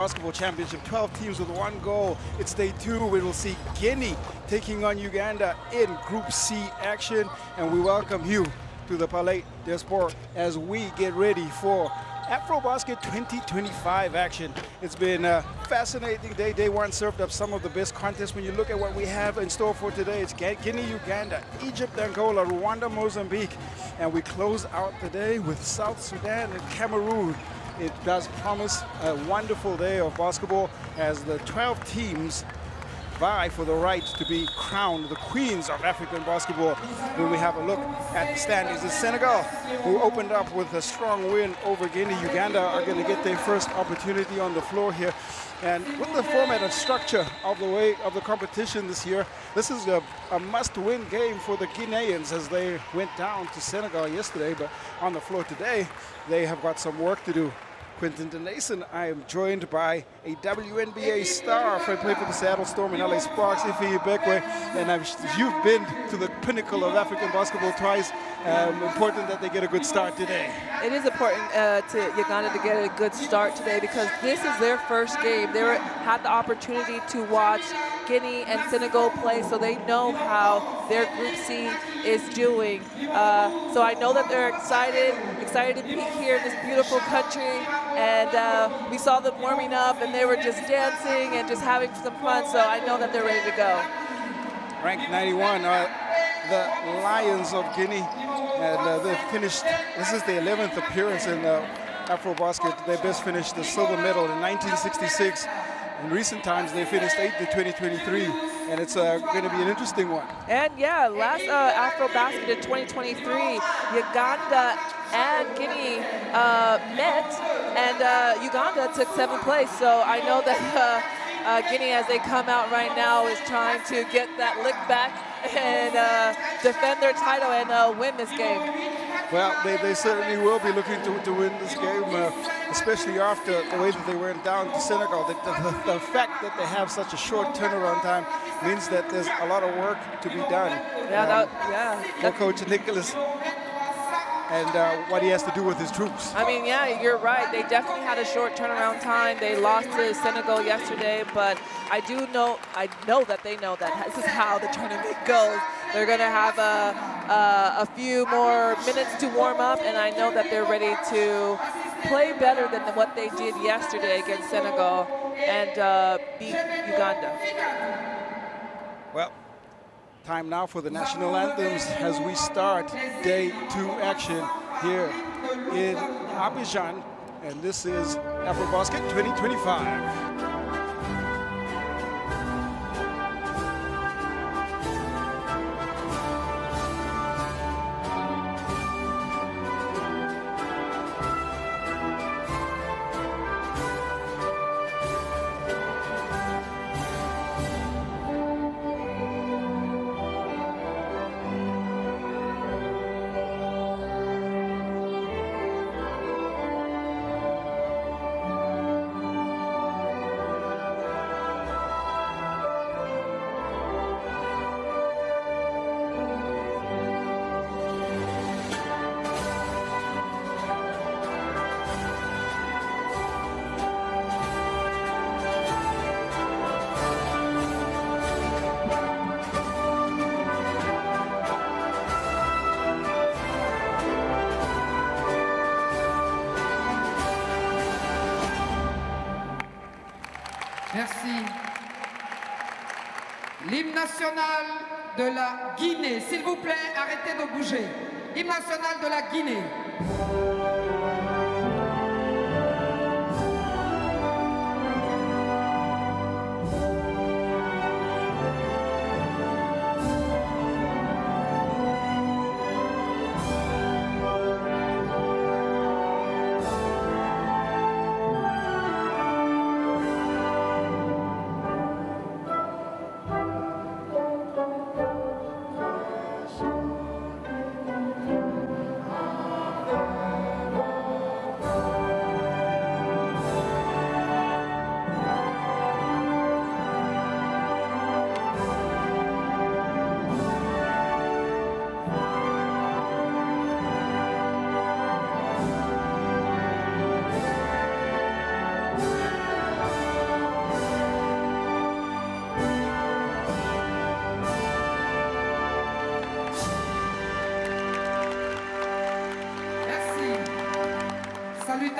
Basketball Championship, 12 teams with one goal. It's day 2. We will see Guinea taking on Uganda in Group C action. And we welcome you to the Palais des Sports as we get ready for AfroBasket 2025 action. It's been a fascinating day. Day 1 served up some of the best contests. When you look at what we have in store for today, it's Guinea, Uganda, Egypt, Angola, Rwanda, Mozambique. And we close out the day with South Sudan and Cameroon. It does promise a wonderful day of basketball as the 12 teams vie for the right to be crowned the queens of African basketball. When we have a look at the standings, it's Senegal, who opened up with a strong win over Guinea. Uganda are going to get their first opportunity on the floor here. And with the format and structure of the way of the competition this year, this is a must-win game for the Guineans as they went down to Senegal yesterday. But on the floor today, they have got some work to do. Quentin Denason, I am joined by a WNBA star. I played for the Seattle Storm and LA Sparks, FIBA, and you've been to the pinnacle of African basketball twice. Important that they get a good start today. It is important to Uganda to get a good start today because this is their first game. They had the opportunity to watch Guinea and Senegal play, so they know how their Group C is doing. So I know that they're excited to be here in this beautiful country. And we saw them warming up, and they were just dancing and just having some fun. So I know that they're ready to go. Ranked 91, the Lions of Guinea, and they've finished. This is their 11th appearance in AfroBasket. They best finished the silver medal in 1966. In recent times, they finished 8th in 2023, and it's going to be an interesting one. And yeah, last AfroBasket in 2023, Uganda and Guinea met, and Uganda took 7th place. So I know that Guinea, as they come out right now, is trying to get that lick back and defend their title and win this game. Well, they certainly will be looking to win this game, especially after the way that they went down to Senegal. The fact that they have such a short turnaround time means that there's a lot of work to be done. For Coach Nicholas and what he has to do with his troops. I mean, yeah, you're right. They definitely had a short turnaround time. They lost to Senegal yesterday, but I know that they know that this is how the tournament goes. They're going to have a few more minutes to warm up, and I know that they're ready to play better than what they did yesterday against Senegal and beat Uganda. Well, time now for the national anthems as we start day 2 action here in Abidjan, and this is AfroBasket 2025. Merci. L'hymne national de la Guinée. S'il vous plaît, arrêtez de bouger. Hymne national de la Guinée.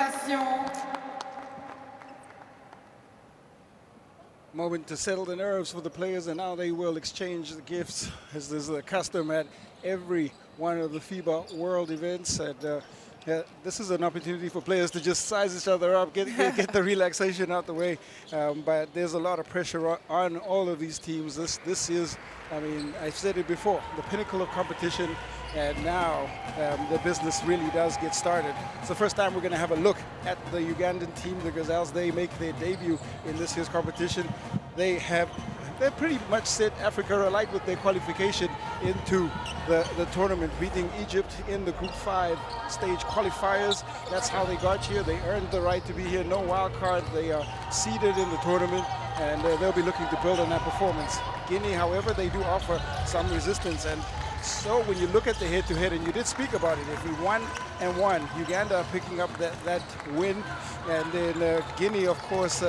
Félicitations. Moment to settle the nerves for the players, and now they will exchange the gifts, as is the custom at every one of the FIBA World events. And this is an opportunity for players to just size each other up, get the relaxation out the way. But there's a lot of pressure on all of these teams. This is, I mean, I've said it before, the pinnacle of competition. And now the business really does get started. It's the first time we're going to have a look at the Ugandan team, the Gazelles. They make their debut in this year's competition. They're pretty much set Africa alight with their qualification into the tournament, beating Egypt in the Group 5 stage qualifiers. That's how they got here. They earned the right to be here. No wild card. They are seeded in the tournament, and they'll be looking to build on that performance. Guinea, however, they do offer some resistance. And so when you look at the head-to-head, and you did speak about it, if we 1-1, Uganda picking up that win, and then Guinea, of course,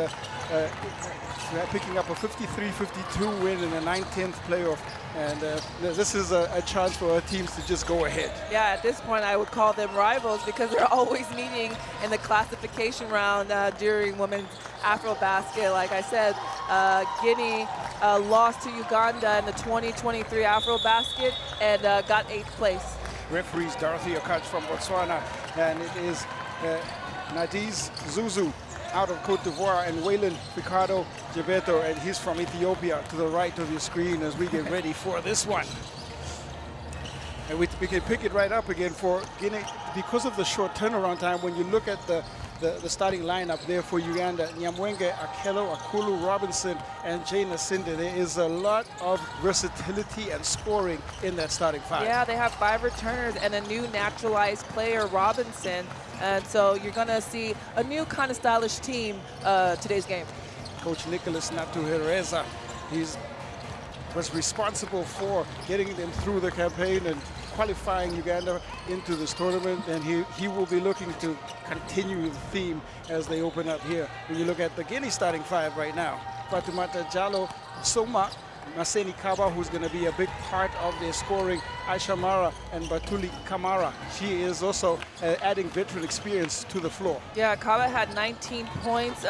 picking up a 53-52 win in a 9-10th playoff. And this is a chance for our teams to just go ahead. Yeah, at this point, I would call them rivals because they're always meeting in the classification round during women's AfroBasket. Like I said, Guinea lost to Uganda in the 2023 AfroBasket and got 8th place. Referees Dorothy Okach from Botswana, and it is Nadiz Zuzu out of Cote d'Ivoire, and Waylon Ricardo Jebeto, and he's from Ethiopia, to the right of your screen as we get ready for this one. And we can pick it right up again for Guinea because of the short turnaround time. When you look at the starting lineup there for Uganda, Nyamwenge, Akelo, Akulu, Robinson, and Jane Asinde, there is a lot of versatility and scoring in that starting five. Yeah, they have 5 returners and a new naturalized player, Robinson. And so you're going to see a new kind of stylish team today's game. Coach Nicholas Natuhereza, he was responsible for getting them through the campaign and qualifying Uganda into this tournament, and he will be looking to continue the theme as they open up here. When you look at the Guinea starting five right now, Fatoumata Jallo, Soma, Maseni Kaba, who's going to be a big part of their scoring, Aisha Mara, and Batuli Kamara. She is also adding veteran experience to the floor. Yeah, Kaba had 19 points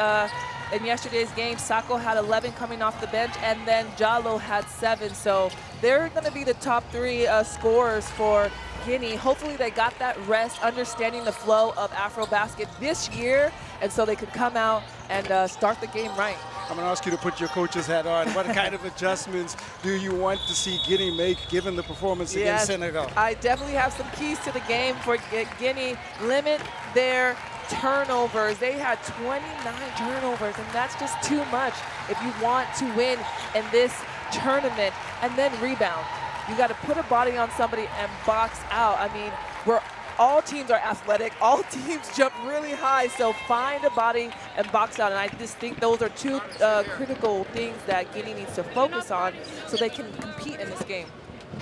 in yesterday's game. Sako had 11 coming off the bench, and then Jallo had 7. So they're going to be the top 3 scorers for Guinea. Hopefully they got that rest, understanding the flow of AfroBasket this year, and so they could come out and start the game right. I'm going to ask you to put your coach's hat on. What kind of adjustments do you want to see Guinea make given the performance against Senegal? I definitely have some keys to the game for Guinea. Limit their turnovers. They had 29 turnovers, and that's just too much if you want to win in this tournament. And then rebound. You got to put a body on somebody and box out. I mean, all teams are athletic. All teams jump really high. So find a body and box out. And I just think those are 2 critical things that Guinea needs to focus on so they can compete in this game.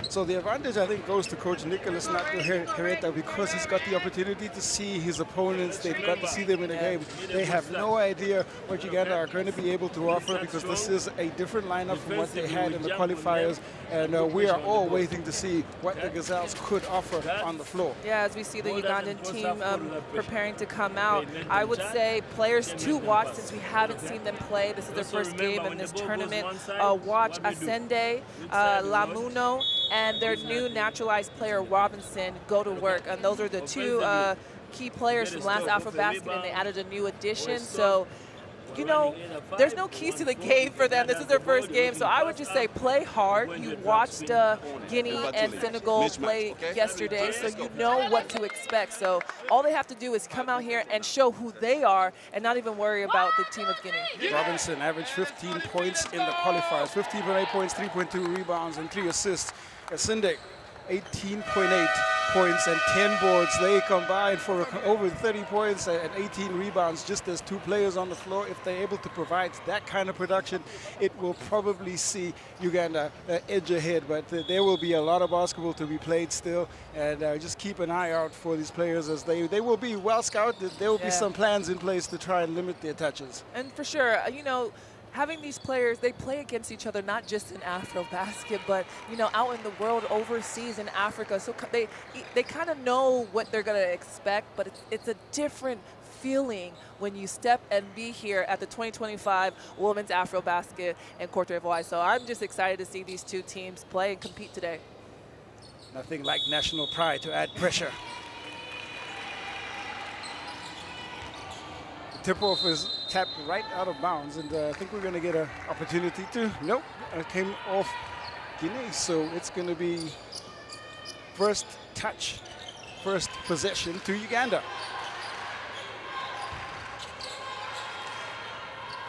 So the advantage, I think, goes to Coach Nicholas Natuhereza because he's got the opportunity to see his opponents. They've got to see them in a game. They have no idea what Uganda are going to be able to offer because this is a different lineup from what they had in the qualifiers. And we are all waiting to see what the Gazelles could offer on the floor. Yeah, as we see the Ugandan team preparing to come out, I would say players to watch since we haven't seen them play. This is their first game in this tournament. Watch Asende, Lamuno, and their new naturalized player, Robinson, go to work. And those are the 2 key players from last AfroBasket, and they added a new addition. So, you know, there's no keys to the game for them. This is their first game, so I would just say play hard. You watched Guinea and Senegal play yesterday, so you know what to expect. So all they have to do is come out here and show who they are and not even worry about the team of Guinea. Robinson averaged 15 points in the qualifiers, 15.8 points, 3.2 rebounds, and 3 assists. Asinde, 18.8 points and 10 boards. They combined for over 30 points and 18 rebounds just as 2 players on the floor. If they're able to provide that kind of production, it will probably see Uganda edge ahead. But there will be a lot of basketball to be played still. And just keep an eye out for these players as they will be well scouted. There will be some plans in place to try and limit their touches. And for sure, you know, having these players, they play against each other, not just in AfroBasket, but, you know, out in the world, overseas in Africa. So they kind of know what they're going to expect, but it's a different feeling when you step and be here at the 2025 Women's AfroBasket in Cote d'Ivoire. So I'm just excited to see these two teams play and compete today. Nothing like national pride to add pressure. Tip-off is tapped right out of bounds, and I think we're going to get an opportunity to. Nope, it came off Guinea, so it's going to be first touch, first possession to Uganda.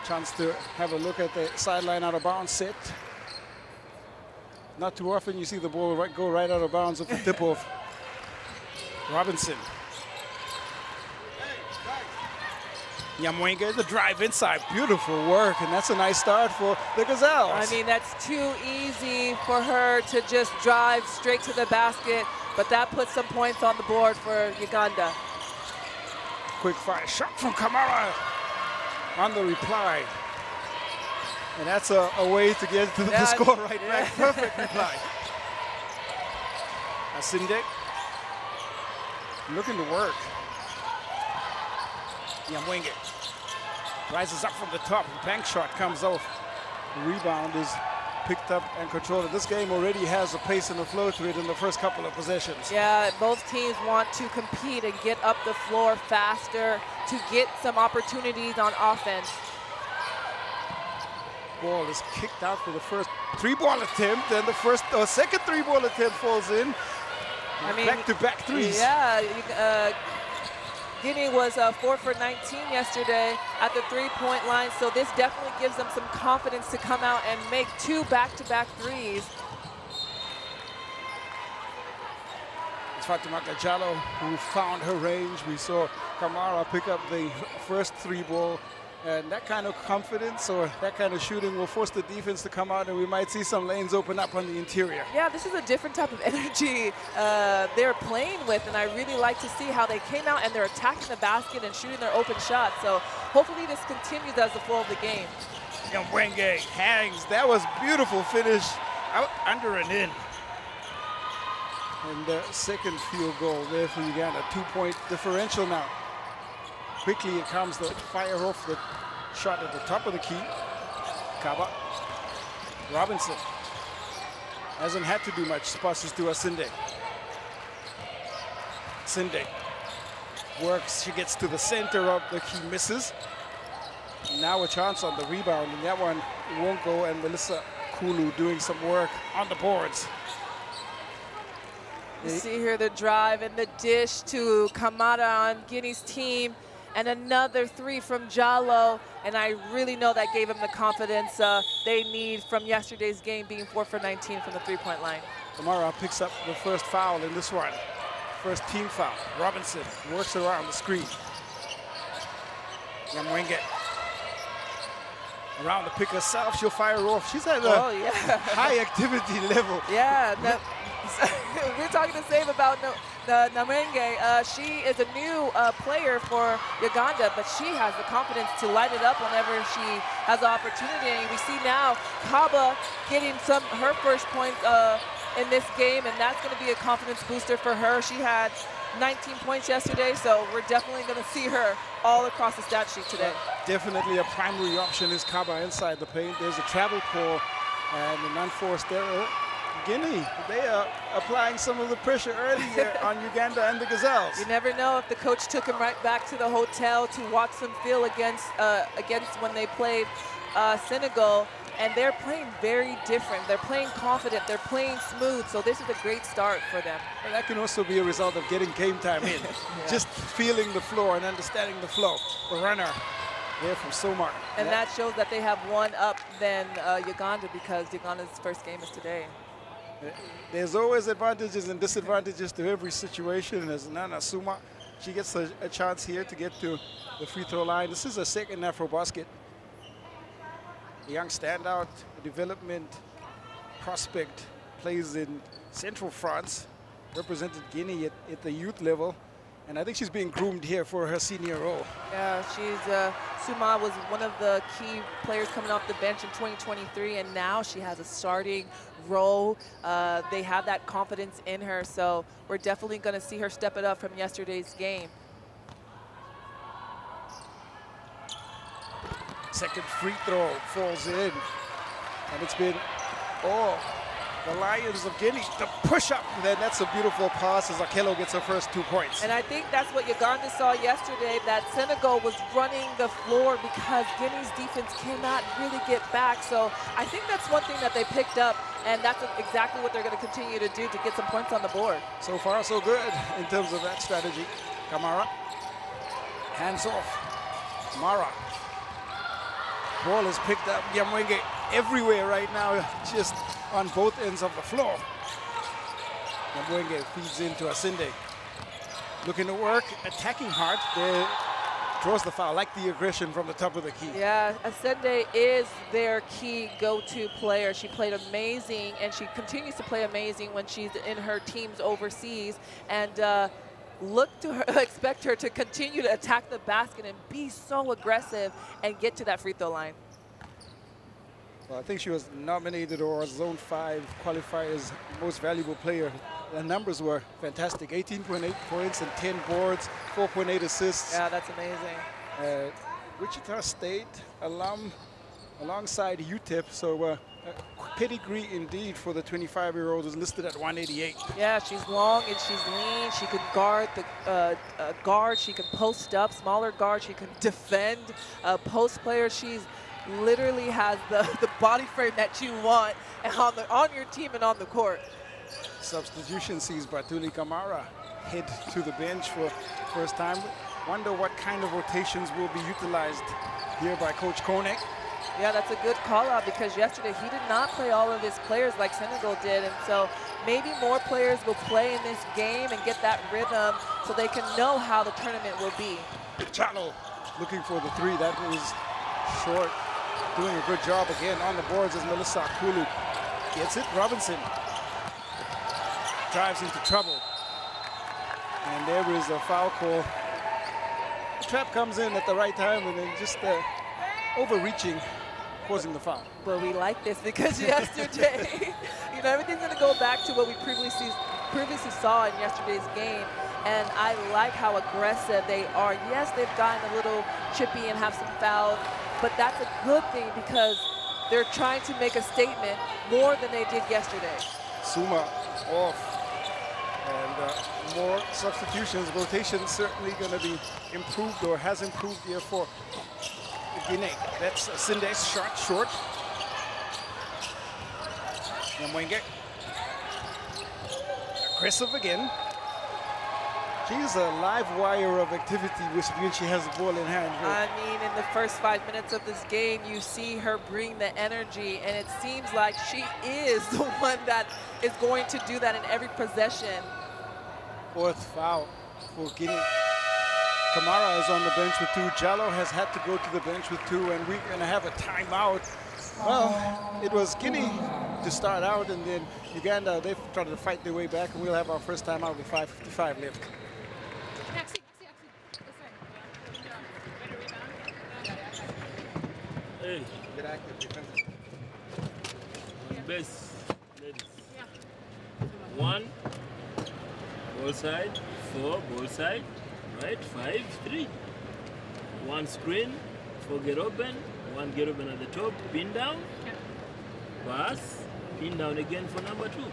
Chance to have a look at the sideline out of bounds set. Not too often you see the ball go right out of bounds with the tip-off. Robinson. Nyamwenge, the drive inside, beautiful work, and that's a nice start for the Gazelles. I mean, that's too easy for her to just drive straight to the basket, but that puts some points on the board for Uganda. Quick fire shot from Kamara on the reply. And that's a way to get to the score right back. Perfect reply. Asinde looking to work. Nyamwenge rises up from the top. Bank shot comes off. The rebound is picked up and controlled. This game already has a pace and a flow to it in the first couple of possessions. Yeah, both teams want to compete and get up the floor faster to get some opportunities on offense. Ball is kicked out for the first three-ball attempt, and the second three-ball attempt falls in. I mean, back-to-back threes. Yeah, Guinea was 4 for 19 yesterday at the three-point line, so this definitely gives them some confidence to come out and make two back-to-back threes. It's Fatima Jallo who found her range. We saw Kamara pick up the first three-ball. And that kind of confidence or that kind of shooting will force the defense to come out, and we might see some lanes open up on the interior. Yeah, this is a different type of energy they're playing with, and I really like to see how they came out and they're attacking the basket and shooting their open shots. So hopefully this continues as the flow of the game. Nyamwenge hangs. That was beautiful finish out under and in. And the second field goal there for Uganda. 2-point differential now. Quickly it comes the fire off the shot at the top of the key. Kaba. Robinson hasn't had to do much. Passes to Asinde. Asinde works. She gets to the center of the key, misses. Now a chance on the rebound, and that one won't go. And Melissa Kulu doing some work on the boards. You see here the drive and the dish to Kamara on Guinea's team. And another three from Jallo, and I really know that gave him the confidence they need from yesterday's game, being 4 for 19 from the three-point line. Kamara picks up the first foul in this one. First team foul. Robinson works around the screen. Nyamwenge around the pick herself. She'll fire off. She's at a high activity level. Yeah, we're talking the same about Nyamwenge. She is a new player for Uganda, but she has the confidence to light it up whenever she has the opportunity. And we see now Kaba getting her first points in this game, and that's going to be a confidence booster for her. She had 19 points yesterday, so we're definitely going to see her all across the stat sheet today. Definitely a primary option is Kaba inside the paint. There's a travel call and an unforced error. Guinea, they are applying some of the pressure earlier on Uganda and the Gazelles. You never know if the coach took him right back to the hotel to watch them feel against when they played Senegal, and they're playing very different. They're playing confident, they're playing smooth, so this is a great start for them. And that can also be a result of getting game time in. Just feeling the floor and understanding the flow. The runner there from Somar. And that shows that they have one up than Uganda, because Uganda's first game is today. There's always advantages and disadvantages to every situation. As Nana Suma, she gets a chance here to get to the free throw line. This is a second AfroBasket. A young standout, a development prospect, plays in Central France, represented Guinea at the youth level. And I think she's being groomed here for her senior role. Yeah, Suma was one of the key players coming off the bench in 2023, and now she has a starting role. They have that confidence in her, so we're definitely going to see her step it up from yesterday's game. Second free throw falls in. And it's been, the Lions of Guinea to push up. Then that's a beautiful pass as Akelo gets her first 2 points. And I think that's what Uganda saw yesterday, that Senegal was running the floor because Guinea's defense cannot really get back. So I think that's one thing that they picked up, and that's exactly what they're going to continue to do to get some points on the board. So far, so good in terms of that strategy. Kamara, hands off. Mara. Ball is picked up. Nyamwenge everywhere right now, just on both ends of the floor. Nyamwenge feeds into Asinde. Looking to work, attacking hard. There draws the foul, like the aggression from the top of the key. Yeah, Asinde is their key go-to player. She played amazing, and she continues to play amazing when she's in her teams overseas. And look to her, expect her to continue to attack the basket and be so aggressive and get to that free throw line. Well, I think she was nominated or Zone 5 qualifiers most valuable player. The numbers were fantastic. 18.8 points and 10 boards, 4.8 assists. Yeah, that's amazing. Wichita State alum alongside UTEP. So pedigree indeed for the 25-year-old is listed at 188. Yeah, she's long and she's lean. She can guard the guard. She can post up, smaller guard. She can defend. Post player, she's literally has the body frame that you want on your team and on the court. Substitution sees Batuli Kamara head to the bench for first time. Wonder what kind of rotations will be utilized here by Coach Konek. Yeah, that's a good call out because yesterday he did not play all of his players like Senegal did, and so maybe more players will play in this game and get that rhythm so they can know how the tournament will be. Chalo looking for the three. That is short. Doing a good job again on the boards as Melissa Akulu gets it. Robinson drives into trouble. And there is a foul call. The trap comes in at the right time and then just overreaching, causing the foul. Well, we like this because yesterday, everything's going to go back to what we previously saw in yesterday's game. And I like how aggressive they are. Yes, they've gotten a little chippy and have some fouls, but that's a good thing because they're trying to make a statement more than they did yesterday. Suma off. And more substitutions. Rotation certainly going to be improved or has improved here for Guinea. That's Sinde's shot short. Nyamwenge. Aggressive again. She's a live wire of activity when she has the ball in hand. I mean, in the first 5 minutes of this game, you see her bring the energy, and it seems like she is the one that is going to do that in every possession. Fourth foul for Guinea. Kamara is on the bench with 2. Jallo has had to go to the bench with 2, and we're going to have a timeout. Well, it was Guinea to start out, and then Uganda, they've tried to fight their way back, and we'll have our first timeout with 5:55 left. Hey, get active defensive. Base, ladies. 1, ball side, 4, ball side, right, 5, 3. 1 screen, 4 get open, 1 get open at the top, pin down, pass, pin down again for number 2.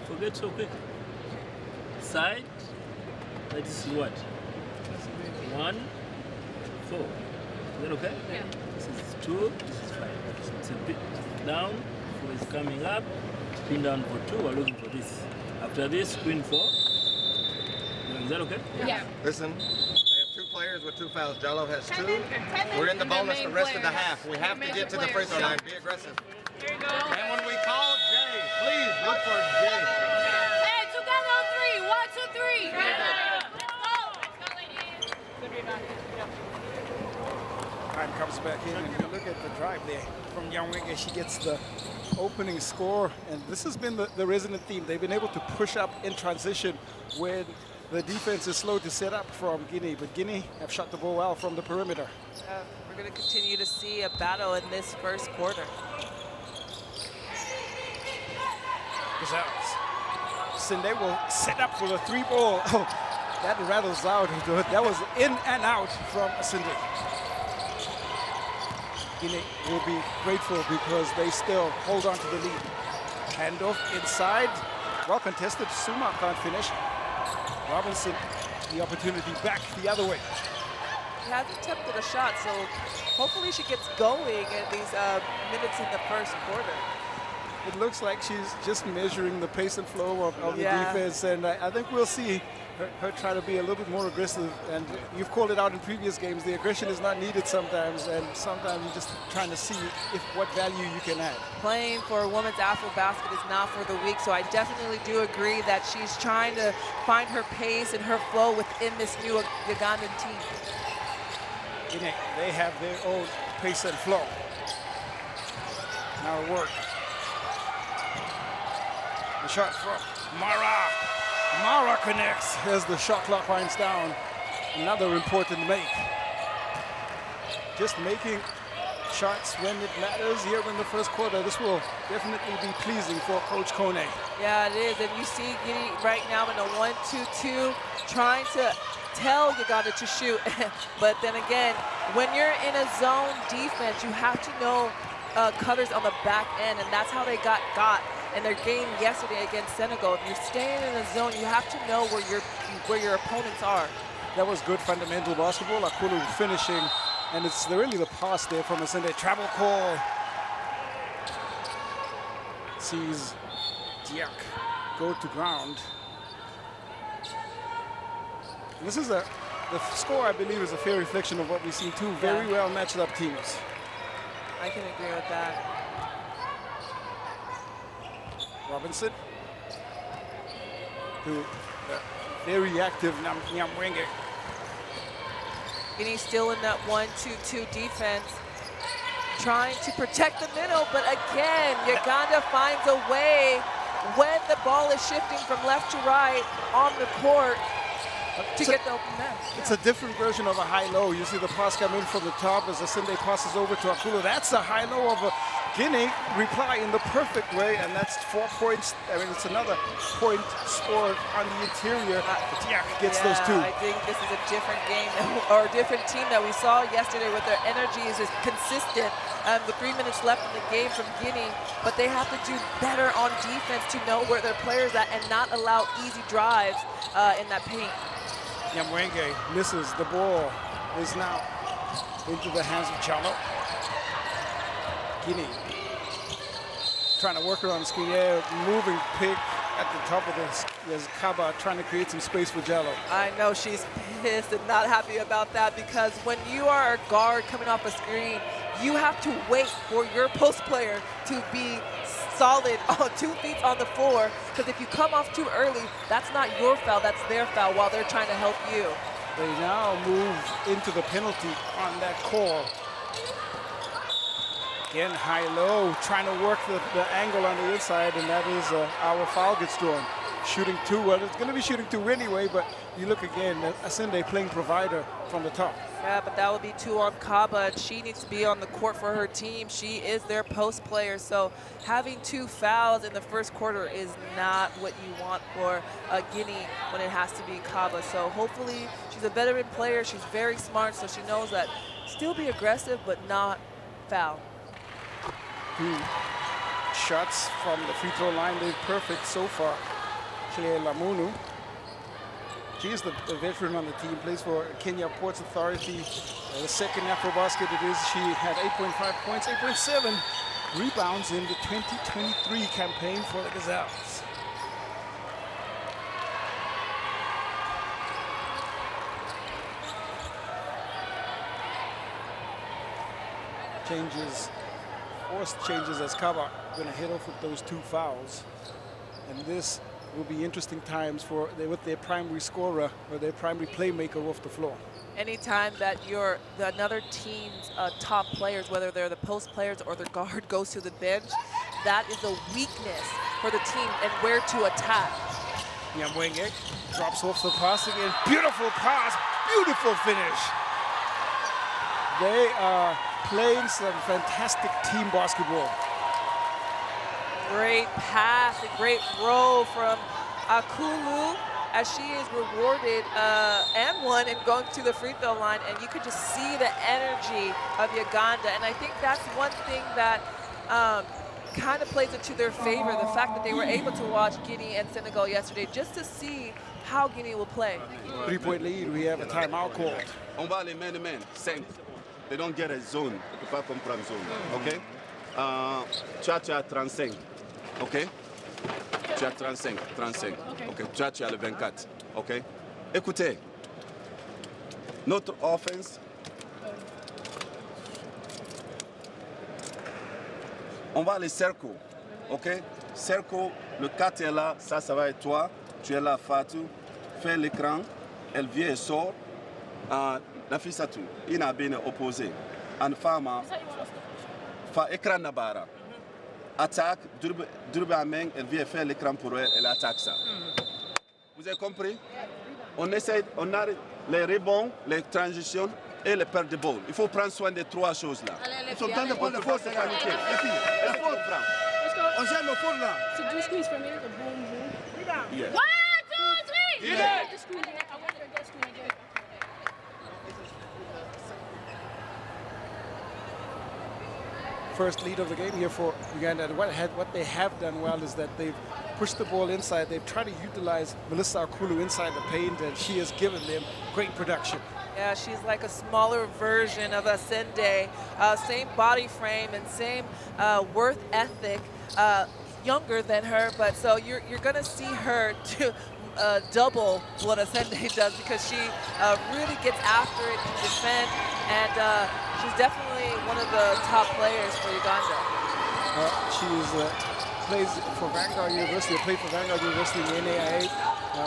Forget so quick. Side, that is what? 1, 4. Is that okay? Yeah. This is 2, this is 5. It's a bit down, 4 is coming up, pin down for 2, we're looking for this. After this, screen 4. Is that okay? Yeah. Listen, they have 2 players with 2 fouls. Jallo has 2. We're in the bonus the rest of the half. We have to get to the free throw line. Be aggressive. There you go. And when we call Jay, please look for Jay. Hey, together on 3. 1, 2, 3. Time comes back in, and you look at the drive there from Nyamwenge. She gets the opening score, and this has been the resident theme. They've been able to push up in transition when the defense is slow to set up from Guinea, but Guinea have shot the ball well from the perimeter. We're going to continue to see a battle in this first quarter. Gazelles. Sinde will set up for the 3-ball. Oh, that rattles out. That was in and out from Sinde. Guinea will be grateful because they still hold on to the lead. Handoff inside. Well contested. Suma can't finish. Robinson, the opportunity back the other way. He hasn't attempted a shot, so hopefully she gets going in these minutes in the first quarter. It looks like she's just measuring the pace and flow of the defense, and I think we'll see her try to be a little bit more aggressive. And you've called it out in previous games. The aggression is not needed sometimes, and sometimes you're just trying to see what value you can add. Playing for a women's AfroBasket is not for the weak, so I definitely do agree that she's trying to find her pace and her flow within this new Ugandan team. They have their own pace and flow. Now work. The shot from Mara. Mara connects as the shot clock winds down. Another important make. Just making shots when it matters here in the first quarter. This will definitely be pleasing for Coach Kone. Yeah, it is. And you see Guinea right now in a 1-2-2 trying to tell Uganda to shoot. But then again, when you're in a zone defense, you have to know cutters on the back end, and that's how they got in their game yesterday against Senegal. If you're staying in a zone, you have to know where your opponents are. That was good fundamental basketball. Akulu finishing, and it's really the pass there from Asende. Travel call. Sees Diak go to ground. And this is the score, I believe, is a fair reflection of what we've seen. Two very well matched up teams. I can agree with that. Robinson, who very active Nyamwenge. Guinea still in that 1-2-2 defense, trying to protect the middle, but again, Uganda finds a way when the ball is shifting from left to right on the court to get the open man. It's a different version of a high-low. You see the pass come in from the top as Asende passes over to Akulu. That's a high-low of a Guinea reply in the perfect way, and that's 4 points. I mean, it's another point scored on the interior. Diak gets those two. I think this is a different game or a different team that we saw yesterday with their energy is consistent. The 3 minutes left in the game from Guinea, but they have to do better on defense to know where their players are at and not allow easy drives in that paint. Nyamwenge misses. The ball is now into the hands of Chalo. Guinea trying to work around the screen. Yeah, moving pick at the top of this. There's Kaba trying to create some space for Jallo. I know she's pissed and not happy about that because when you are a guard coming off a screen, you have to wait for your post player to be solid on 2 feet on the floor, because if you come off too early, that's not your foul, that's their foul while they're trying to help you. They now move into the penalty on that call. Again, high-low, trying to work the angle on the inside, and that is our foul gets drawn. Shooting two, well, it's going to be shooting two anyway, but you look again, Asende playing provider from the top. Yeah, but that would be two on Kaba. She needs to be on the court for her team. She is their post player, so having 2 fouls in the first quarter is not what you want for Guinea when it has to be Kaba. So hopefully she's a veteran player. She's very smart, so she knows that still be aggressive, but not foul. 2 shots from the free throw line. They're perfect so far. Claire Lamunu. She is the veteran on the team, plays for Kenya Ports Authority. The second AfroBasket it is. She had 8.5 points, 8.7 rebounds in the 2023 campaign for the Gazelles. Changes, forced changes as Kaba going to hit off with those 2 fouls. And this will be interesting times with their primary scorer or their primary playmaker off the floor. Anytime that another team's top players, whether they're the post players or the guard, goes to the bench, that is a weakness for the team and where to attack. Nyamwenge drops off the pass again. Beautiful pass, beautiful finish. They are playing some fantastic team basketball. Great pass, a great roll from Akulu. as she is rewarded and won and going to the free throw line, and you could just see the energy of Uganda. And I think that's one thing that kind of plays into their favor, the fact that they were able to watch Guinea and Senegal yesterday just to see how Guinea will play. 3-point lead, we have a timeout called. On va les main, 5. They don't get a zone. Tu peux pas comprendre zone. OK? Tu as 35. OK? Tu as 35. OK. Tu as le 24. OK? Écoutez, notre offense, on va les cercles. OK? Cercle, le 4 est là, ça va être toi. Tu es là, Fatou. Fais l'écran. Elle vient et sort. Nafisatu, il a bien opposé. En femme, écran Nabara. Attaque, dribble à main, elle vient faire l'écran pour elle, elle attaque ça. Vous avez compris? On essaie, on a les rebonds, les transitions et les pertes de ball. Il faut prendre soin des trois choses-là. Ils sont en train de prendre la force de qualité. Les filles, il faut prendre. On s'aime au fond là. So do squeeze for me, like a boom, boom. Yeah. 1, 2, 3. Yeah. The screen, I want her to get screen again. First lead of the game here for Uganda. And what they have done well is that they've pushed the ball inside. They've tried to utilize Melissa Akulu inside the paint, and she has given them great production. Yeah, she's like a smaller version of Asende. Same body frame and same worth ethic. Younger than her, but so you're going to see her to double what Asende does, because she really gets after it to defend, and she's definitely one of the top players for Uganda. She plays for Vanguard University, played for Vanguard University in the NAIA,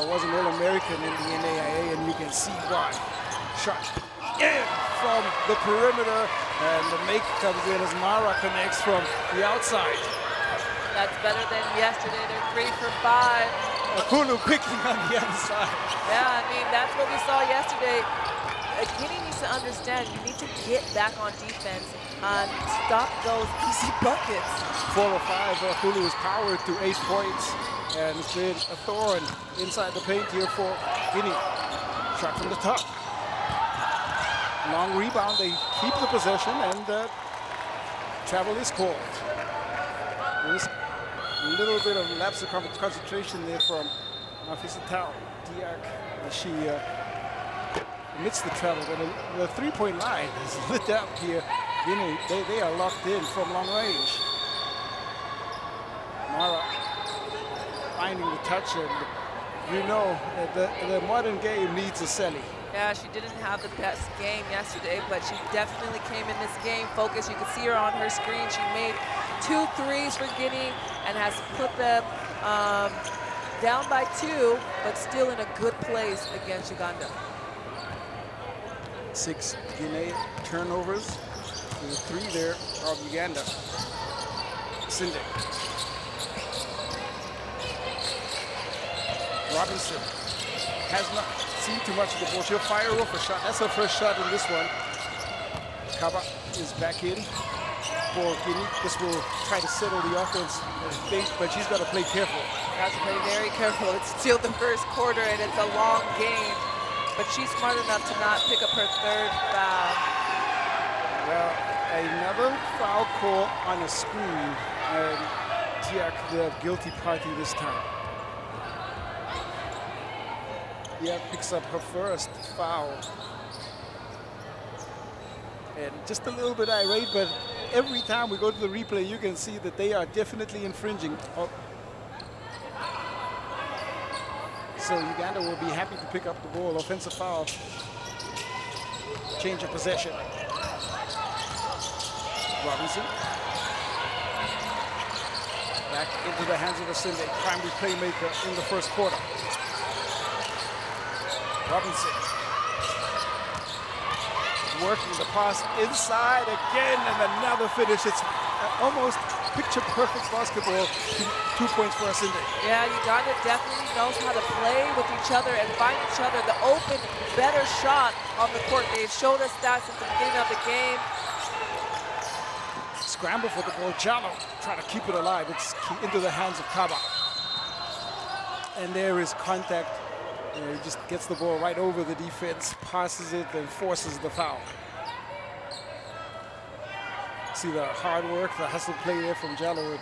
was an All-American in the NAIA, and you can see why. Shot in from the perimeter, and the make comes in as Mara connects from the outside. That's better than yesterday. They're 3 for 5. Akulu picking on the other side. Yeah, I mean, that's what we saw yesterday. Guinea needs to understand you need to get back on defense and stop those easy buckets. 4 or 5, Akulu is powered to 8 points, and it's been a thorn inside the paint here for Guinea. Shot from the top. Long rebound, they keep the possession, and travel is called. There's a little bit of lapse of concentration there from Nafisa Tao Diak as she amidst the travel. But the three-point line is lit up here. Guinea, they are locked in from long range. Mara finding the touch, and you know the modern game needs a Selly. Yeah, she didn't have the best game yesterday, but she definitely came in this game focused. You can see her on her screen. She made 2 threes for Guinea and has put them down by 2, but still in a good place against Uganda. 6 Guinea turnovers. There's 3 there of Uganda. Sinde. Robinson has not seen too much of the ball. She'll fire off a shot. That's her first shot in this one. Kaba is back in for Guinea. This will try to settle the offense, I think, but she's got to play careful. Has to play very careful. It's still the first quarter, and it's a long game. But she's smart enough to not pick up her 3rd foul. Well, another foul call on a screen, and Tiak, the guilty party this time. Yeah, picks up her first foul. And just a little bit irate, but every time we go to the replay, you can see that they are definitely infringing. Oh. So Uganda will be happy to pick up the ball. Offensive foul. Change of possession. Robinson. Back into the hands of Asinde, primary playmaker in the first quarter. Robinson working the pass inside again, and another finish. It's almost picture-perfect basketball. 2 points for Asinde. Yeah, Uganda definitely knows how to play with each other and find each other the open, better shot on the court. They've showed us that since the beginning of the game. Scramble for the ball. Jallo trying to keep it alive. It's into the hands of Kaba. And there is contact He just gets the ball right over the defense, passes it, then forces the foul. See the hard work, the hustle play there from Jallo.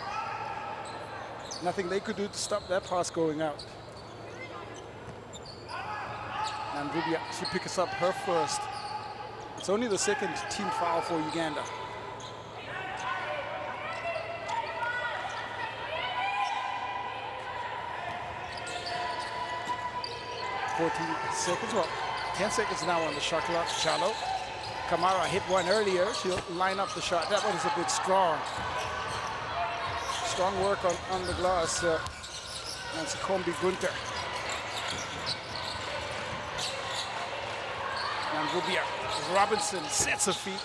Nothing they could do to stop that pass going out. And Rubia, she picks up her first. It's only the second team foul for Uganda. Seconds, well, 10 seconds now on the shot clock. Jallo. Kamara hit one earlier. She'll line up the shot. That one is a bit strong. Strong work on the glass. Nancy Kombi Gunter. And Rubia. Robinson sets her feet.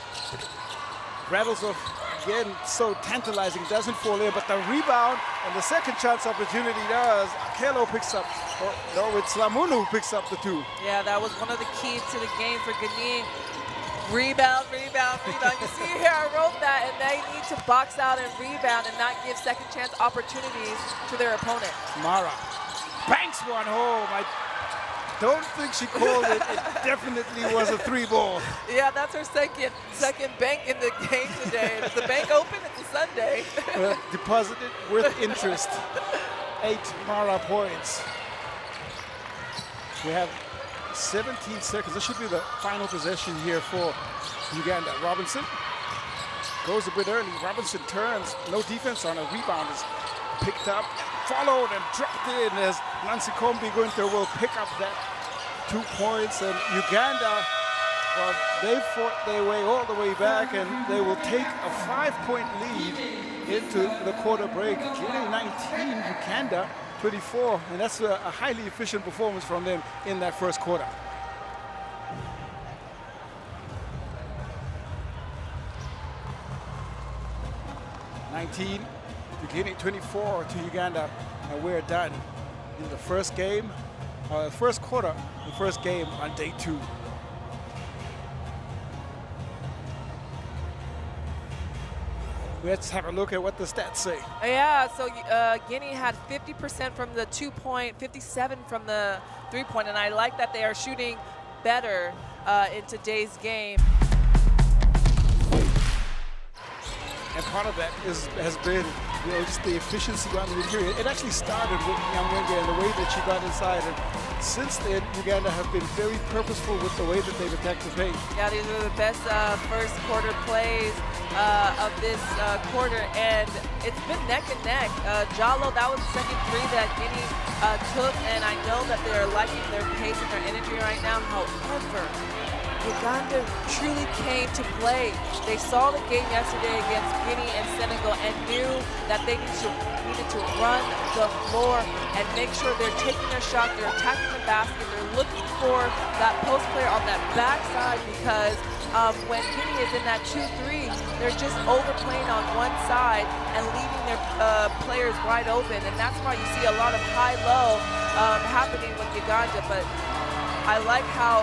Rattles off again, so tantalizing, doesn't fall in, but the rebound and the second chance opportunity does. Akelo picks up, no, it's Lamunu who picks up the two. Yeah, that was one of the keys to the game for Guinea. Rebound, rebound, rebound. You see here, I wrote that, and they need to box out and rebound and not give second chance opportunities to their opponent. Mara banks one home. I don't think she called it. It definitely was a 3-ball. Yeah, that's her second bank in the game today. Is the bank open? It's a Sunday. Deposited with interest. 8 Mara points. We have 17 seconds. This should be the final possession here for Uganda. Robinson goes a bit early. Robinson turns. No defense on a rebound. Is picked up, followed, and dropped in as Nancy Kombi Gunter will pick up that 2 points. And Uganda, well, they fought their way all the way back, and they will take a 5-point lead into the quarter break. Guinea 19, Uganda 24, and that's a highly efficient performance from them in that first quarter. Guinea 24 to Uganda, and we're done in the first game, first quarter, the first game on day 2. Let's have a look at what the stats say. Yeah, so Guinea had 50% from the 2-point, 57 from the 3-point, and I like that they are shooting better in today's game. And part of that has been, you know, just the efficiency on the interior. It actually started with Nyamwenge and the way that she got inside. And since then, Uganda have been very purposeful with the way that they've attacked the paint. Yeah, these are the best first quarter plays of this quarter, and it's been neck and neck. Jallo, that was the second 3 that Guinea took, and I know that they're liking their pace and their energy right now. However, Uganda truly came to play. They saw the game yesterday against Guinea and Senegal and knew that they needed to run the floor and make sure they're taking their shot, they're attacking the basket, they're looking for that post player on that backside, because when Guinea is in that 2-3, they're just overplaying on one side and leaving their players wide open, and that's why you see a lot of high-low happening with Uganda. But I like how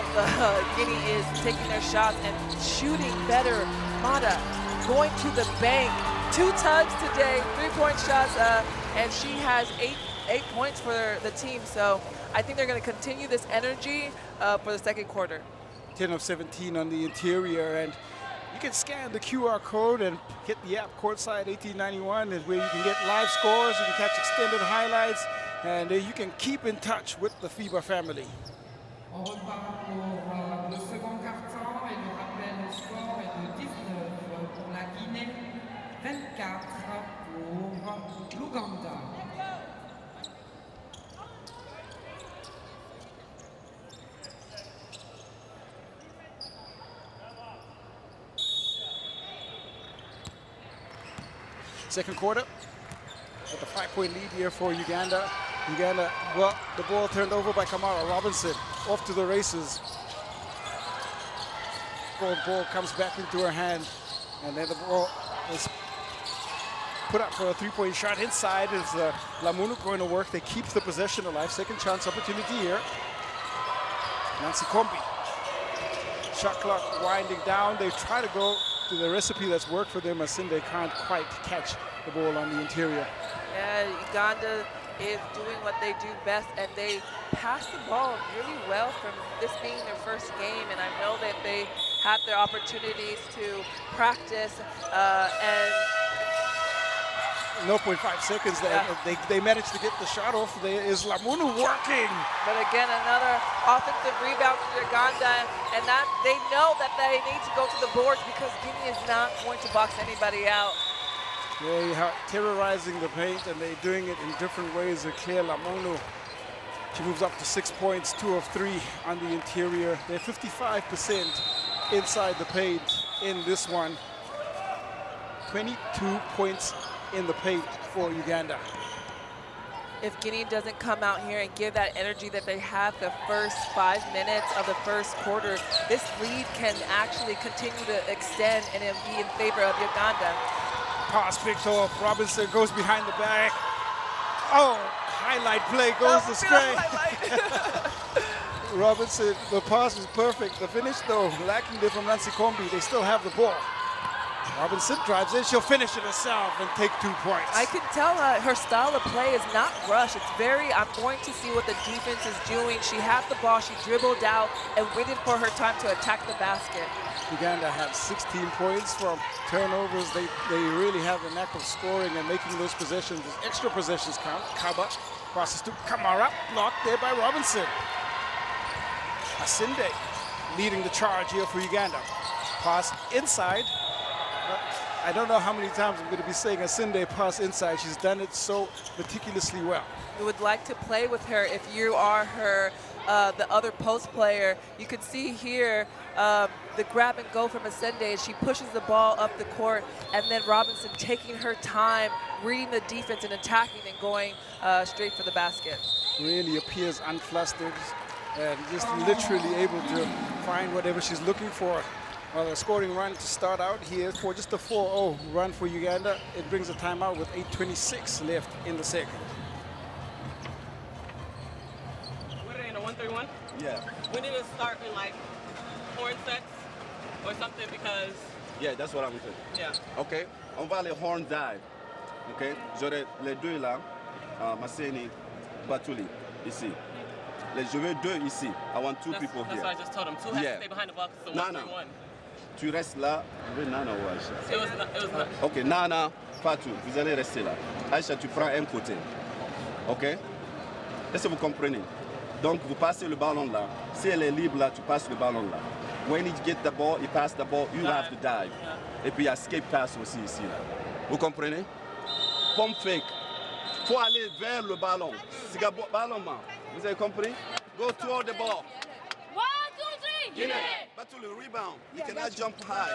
Guinea is taking their shots and shooting better. Mata going to the bank. 2 tugs today, 3-point shots, and she has 8 points for the team. So I think they're going to continue this energy for the second quarter. 10 of 17 on the interior, and you can scan the QR code and hit the app Courtside 1891, is where you can get live scores, you can catch extended highlights, and you can keep in touch with the FIBA family. On repart pour le second quart-temps, et le rappel au score est de 19 pour la Guinée, 24 pour l'Ouganda. Second quarter, with a 5-point lead here for Uganda. Uganda, well, the ball turned over by Kamara. Robinson off to the races. Ball comes back into her hand, and then the ball is put up for a 3-point shot inside. Is Lamunu going to work? They keep the possession alive. Second chance opportunity here. Nancy Kombi. Shot clock winding down. They try to go to the recipe that's worked for them, as Sinde can't quite catch the ball on the interior. Yeah, Uganda is doing what they do best, and they pass the ball really well from this being their first game. And I know that they had their opportunities to practice and 0.5 seconds there. Yeah. They managed to get the shot off. Is Lamunu working? But again, another offensive rebound to Uganda, and that they know that they need to go to the boards because Guinea is not going to box anybody out. They are terrorizing the paint, and they're doing it in different ways. Claire Lamunu, she moves up to 6 points, 2 of 3 on the interior. They're 55% inside the paint in this one. 22 points in the paint for Uganda. If Guinea doesn't come out here and give that energy that they have the first 5 minutes of the first quarter, this lead can actually continue to extend and it'll be in favor of Uganda. Pass picked off. Robinson goes behind the back. Oh, highlight play goes astray. Robinson, the pass was perfect. The finish, though, lacking there from Nancy Kombi. They still have the ball. Robinson drives in. She'll finish it herself and take 2 points. I can tell her style of play is not rush. It's very, I'm going to see what the defense is doing. She had the ball. She dribbled out and waited for her time to attack the basket. Uganda have 16 points from turnovers. They really have the knack of scoring and making those possessions, those extra possessions count. Kaba crosses to Kamara, blocked there by Robinson. Asinde leading the charge here for Uganda. Pass inside. I don't know how many times I'm going to be saying Asinde pass inside. She's done it so meticulously well. You would like to play with her if you are her, the other post player. You can see here the grab and go from Asinde. She pushes the ball up the court, and then Robinson taking her time, reading the defense and attacking and going straight for the basket. Really appears unflustered and just literally able to find whatever she's looking for. Well, a scoring run to start out here for just a 4-0 run for Uganda. It brings a timeout with 8:26 left in the second. What are they in a 1-3-1? Yeah. We need to start in like horn sets or something because. Yeah, that's what I'm saying. Yeah. OK, on va les horn dive. OK, j'aurai les deux là, Maseni, Batuli, ici. Je veux deux ici. I want two people here. That's what I just told him. Two have to stay behind the ball because it's a 1-3-1. Tu restes là. Nana ou Aïcha? It was not. OK, Nana, Fatou, vous allez rester là. Aïcha, tu prends un côté. OK? Est-ce que vous comprenez? Donc, vous passez le ballon là. Si elle est libre là, tu passes le ballon là. When you get the ball, you pass the ball, you have to dive. Et puis, il y a escape pass aussi ici là. Vous comprenez? Pump fake. Il faut aller vers le ballon. C'est le ballon, vous avez compris? Go toward the ball. 1, 2, 3. Guinea, back to the rebound. You cannot jump high.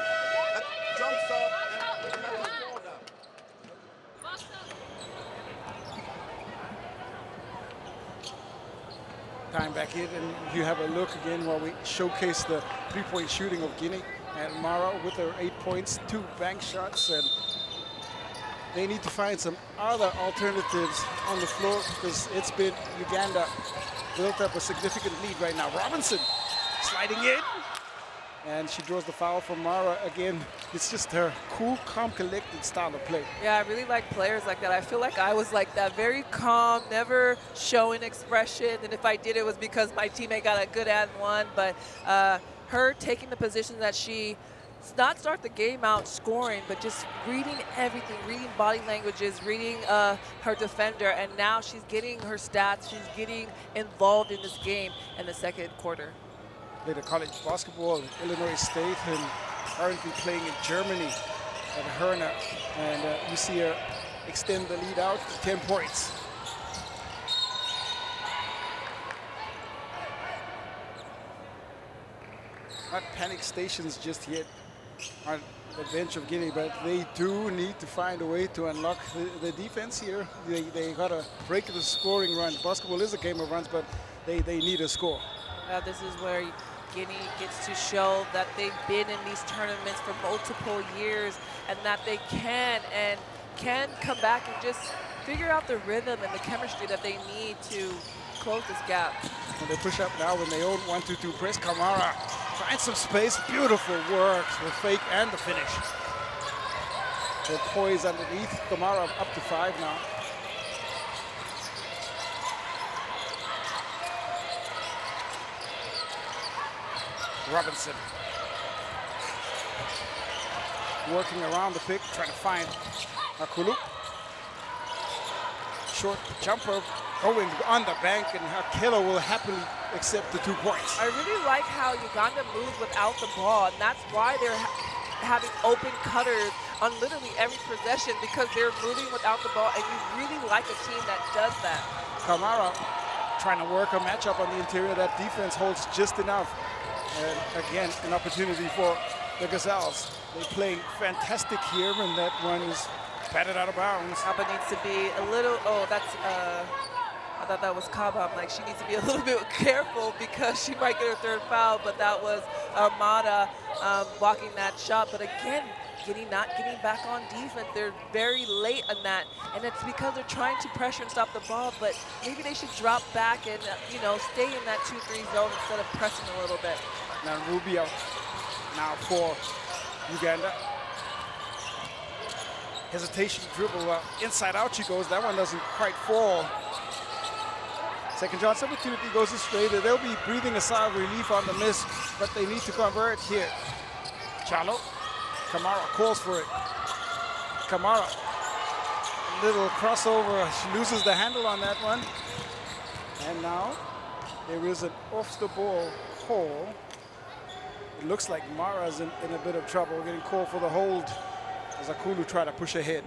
Jumps up and you have to fall down. Time back in, and you have a look again while we showcase the three-point shooting of Guinea. And Mara with her 8 points, 2 bank shots, and they need to find some other alternatives on the floor because it's been Uganda built up a significant lead right now. Robinson sliding in, and she draws the foul from Mara again. It's just her cool, calm, collected style of play. Yeah, I really like players like that. I feel like I was like that, very calm, never showing expression. And if I did, it was because my teammate got a good and one. But her taking the position that she not start the game out scoring, but just reading everything, reading body languages, reading her defender, and now she's getting her stats, she's getting involved in this game in the second quarter. Played a college basketball at Illinois State and currently playing in Germany at Herner. And you see her extend the lead out to 10 points. Not panic stations just yet on the bench of Guinea, but they do need to find a way to unlock the defense here. They got to break the scoring run. Basketball is a game of runs, but they need a score. This is where Guinea gets to show that they've been in these tournaments for multiple years and that they can come back and just figure out the rhythm and the chemistry that they need to close this gap. And they push up now when they own 1-2-2 press. Kamara finds some space. Beautiful work, the fake and the finish. The poise underneath. Kamara up to 5 now. Robinson. Working around the pick, trying to find Akulu. Short jumper going on the bank, and Akelo will happily accept the 2 points. I really like how Uganda moves without the ball, and that's why they're having open cutters on literally every possession, because they're moving without the ball, and you really like a team that does that. Kamara trying to work a matchup on the interior. That defense holds just enough. And again, an opportunity for the Gazelles. They play fantastic here, and that one is batted out of bounds. Kaba needs to be a little, oh, that's, I thought that was Kaba. I'm like, she needs to be a little bit careful because she might get her 3rd foul, but that was Armada blocking that shot. But again, Guinea not getting back on defense. They're very late on that, and it's because they're trying to pressure and stop the ball, but maybe they should drop back and, you know, stay in that 2-3 zone instead of pressing a little bit. Now Rubio now for Uganda. Hesitation dribble, inside out she goes. That one doesn't quite fall. Second chance opportunity goes astray. They'll be breathing a sigh of relief on the miss, but they need to convert here. Chalo. Kamara calls for it. Kamara. Little crossover. She loses the handle on that one. And now there is an off-the-ball call. It looks like Mara's in a bit of trouble, getting called for the hold as Akulu try to push ahead.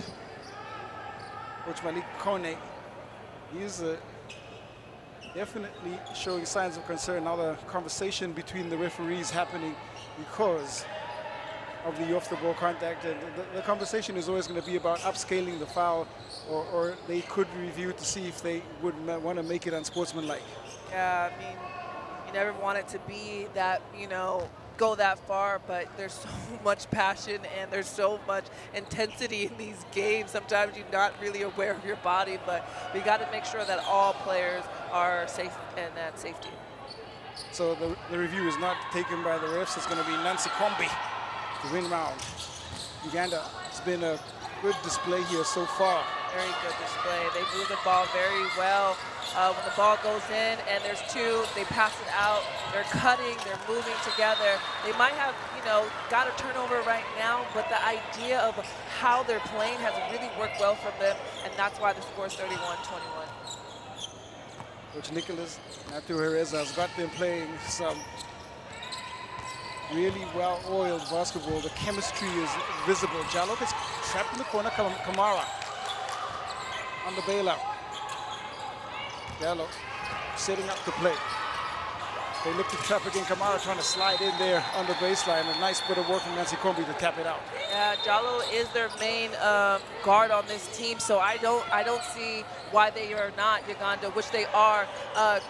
Coach Malik Kone, he's definitely showing signs of concern. Now the conversation between the referees happening because of the off-the-ball contact. And the conversation is always going to be about upscaling the foul, or they could review to see if they would want to make it unsportsmanlike. Yeah, I mean, you never want it to be that, you know, go that far, but there's so much passion and there's so much intensity in these games. Sometimes you're not really aware of your body, but we got to make sure that all players are safe and at safety. So the review is not taken by the refs. It's going to be Nancy Kombi to win round. Uganda has been a good display here so far. Very good display. They move the ball very well. When the ball goes in and there's 2, they pass it out. They're cutting, they're moving together. They might have, you know, got a turnover right now, but the idea of how they're playing has really worked well for them, and that's why the score is 31-21. Coach Nicholas Natuhereza has got them playing some really well-oiled basketball. The chemistry is visible. Jallo gets trapped in the corner. Kamara on the bailout. Jallo setting up the play. They look to trap again. Kamara trying to slide in there on the baseline. A nice bit of work from Nancy Kombi to tap it out. Yeah, Jallo is their main guard on this team, so I don't see why they are not, Uganda, which they are,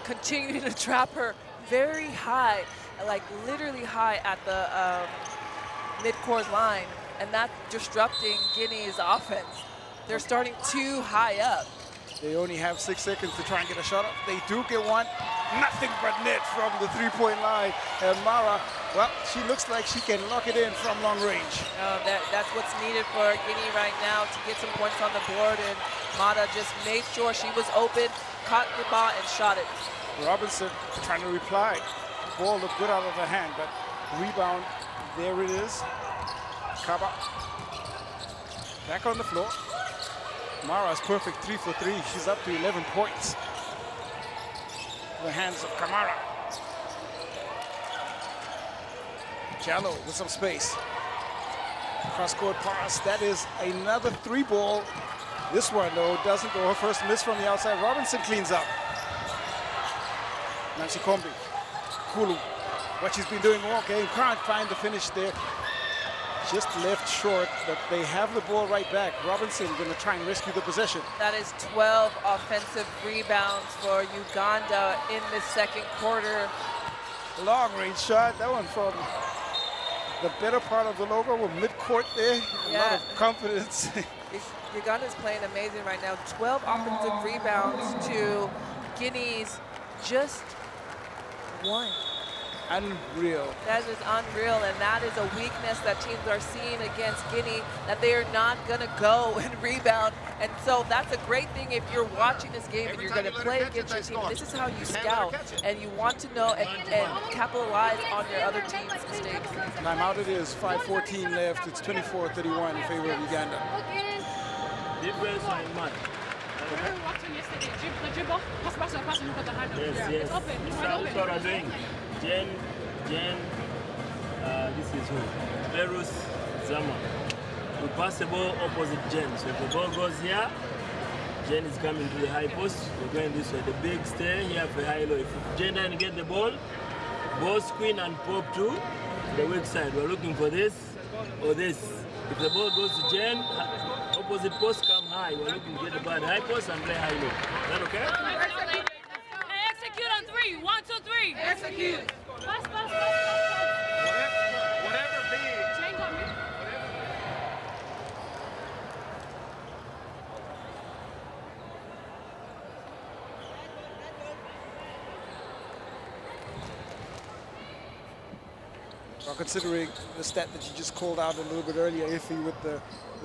continuing to trap her very high, like literally high at the mid-court line, and that's disrupting Guinea's offense. They're starting too high up. They only have 6 seconds to try and get a shot up. They do get one. Nothing but net from the 3-point line. And Mara, well, she looks like she can lock it in from long range. That's what's needed for Guinea right now to get some points on the board. And Mara just made sure she was open, caught the ball, and shot it. Robinson trying to reply. The ball looked good out of her hand, but rebound, there it is. Kaba back on the floor. Mara's perfect 3 for 3. She's up to 11 points. The hands of Kamara. Jallo with some space. Cross-court pass. That is another 3-ball. This one, though, doesn't go. Her first miss from the outside. Robinson cleans up. Nancy Kombi. Kulu. What she's been doing all game. Can't find the finish there. Just left short, but they have the ball right back. Robinson going to try and rescue the possession. That is 12 offensive rebounds for Uganda in the second quarter. Long range shot. That one from the better part of the logo with mid-court there. A lot of confidence. Uganda's playing amazing right now. 12 offensive rebounds to Guinea's just 1. Unreal. That is unreal, and that is a weakness that teams are seeing against Guinea, that they are not going to go and rebound. And so that's a great thing if you're watching this game and you're going to play against your team. This is how you scout, and you want to know and capitalize on your other team's mistakes. Timeout it is, 5:14 left. It's 24-31 in favor of Uganda. Difference in mind. Yes, yes. That's what I'm doing. Jen, this is who? Perus Zama. We pass the ball opposite Jen. So if the ball goes here, Jen is coming to the high post. We're going this way. The big stair here for high low. If Jen doesn't get the ball screen and pop to the weak side. We're looking for this or this. If the ball goes to Jen, opposite post come high. We're looking to get the ball at high post and play high low. Is that okay? Execute on 3. 1, 2, 3. Execute. Pass. Whatever big. Change on me. '" Well, considering the stat that you just called out a little bit earlier, Iffy, with the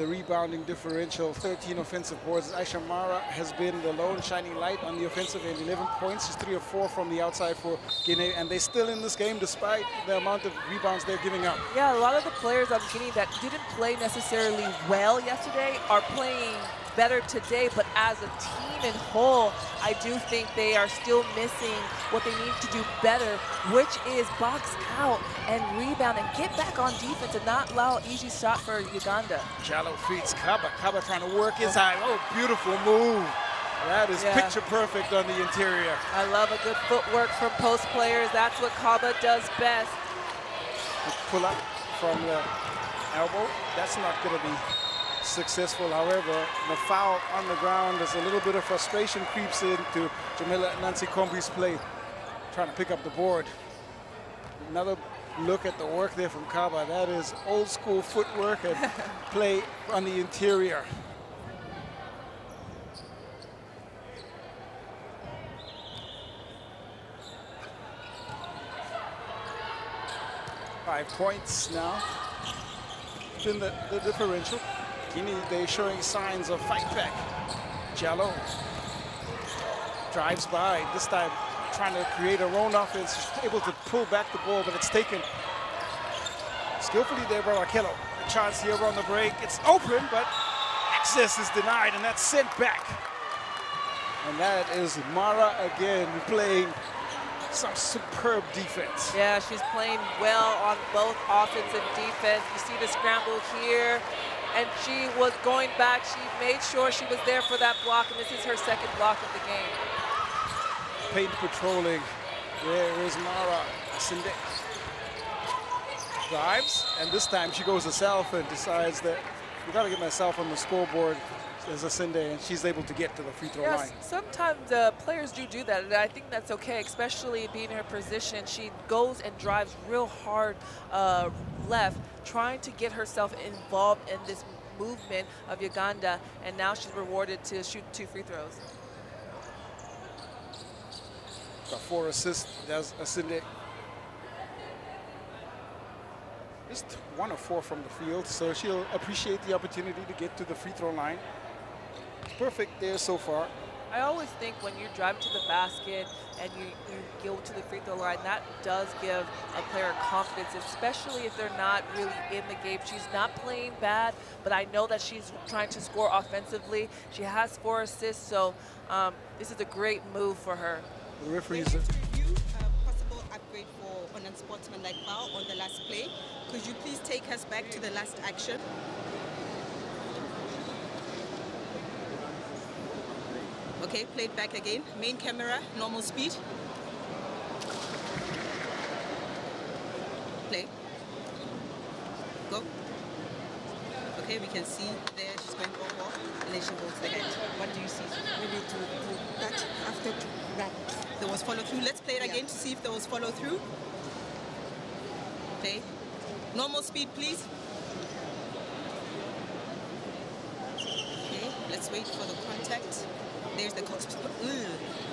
rebounding differential, 13 offensive boards. Aisha Mara has been the lone shining light on the offensive end, 11 points. She's 3 of 4 from the outside for Guinea, and they're still in this game despite the amount of rebounds they're giving up. Yeah, a lot of the players on Guinea that didn't play necessarily well yesterday are playing better today, but as a team in whole, I do think they are still missing what they need to do better, which is box out and rebound and get back on defense and not allow an easy shot for Uganda. Jallo feeds Kaba. Kaba trying to work inside. Oh, beautiful move. That is picture perfect on the interior. I love a good footwork from post players. That's what Kaba does best. Pull up from the elbow. That's not going to be successful. However, the foul on the ground, as a little bit of frustration creeps into Jamila Nancy Kombi's play, trying to pick up the board. Another look at the work there from Kaba. That is old school footwork and play on the interior. Five points now. It's been the differential. Guinea, they're showing signs of fight back. Jallo drives by, this time trying to create her own offense. She's able to pull back the ball, but it's taken skillfully there by Raquello. A chance here on the break. It's open, but access is denied, and that's sent back. And that is Mara again playing some superb defense. Yeah, she's playing well on both offense and defense. You see the scramble here, and she was going back. She made sure she was there for that block, and this is her second block of the game. Paint patrolling. There is Mara. Sinde drives, and this time she goes herself and decides that we got to get myself on the scoreboard as a Sinde, and she's able to get to the free throw line. Sometimes players do that, and I think that's okay, especially being in her position. She goes and drives real hard left, trying to get herself involved in this movement of Uganda, and now she's rewarded to shoot 2 free throws. Got 4 assists. That's Asinde. Just 1 of 4 from the field, so she'll appreciate the opportunity to get to the free throw line. Perfect there so far. I always think when you're driving to the basket and you go to the free throw line, that does give a player confidence, especially if they're not really in the game. She's not playing bad, but I know that she's trying to score offensively. She has 4 assists, so this is a great move for her. The referees review possible upgrade for an unsportsmanlike foul on the last play. Could you please take us back to the last action? Okay, played back again. Main camera, normal speed. Play. Go. Okay, we can see there she's going over, and then she holds the head. What do you see? We need to touch after to grab. There was follow through. Let's play it again to see if there was follow through. Play. Normal speed, please. Okay, let's Let's wait for the contact. There's the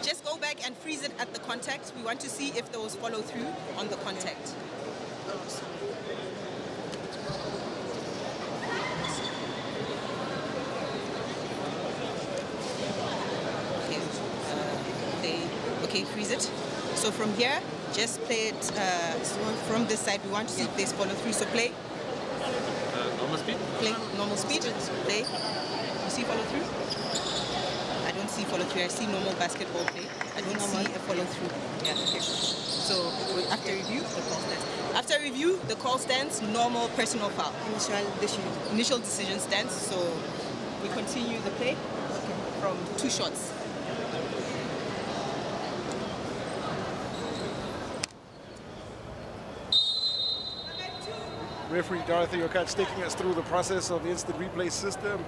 just go back and freeze it at the contact. We want to see if there was follow through on the contact. Okay, freeze it. So from here, just play it from this side. We want to see if there's follow through. So play. Normal speed? Play normal speed. Play. You see follow through? I don't see follow through. I see normal basketball play. I don't see a follow through. Yeah, okay. So after review, the call stands. After review, the call stands. Normal personal foul. Initial decision stands. So we continue the play from 2 shots. Referee Dorothy Okach taking us through the process of the instant replay system.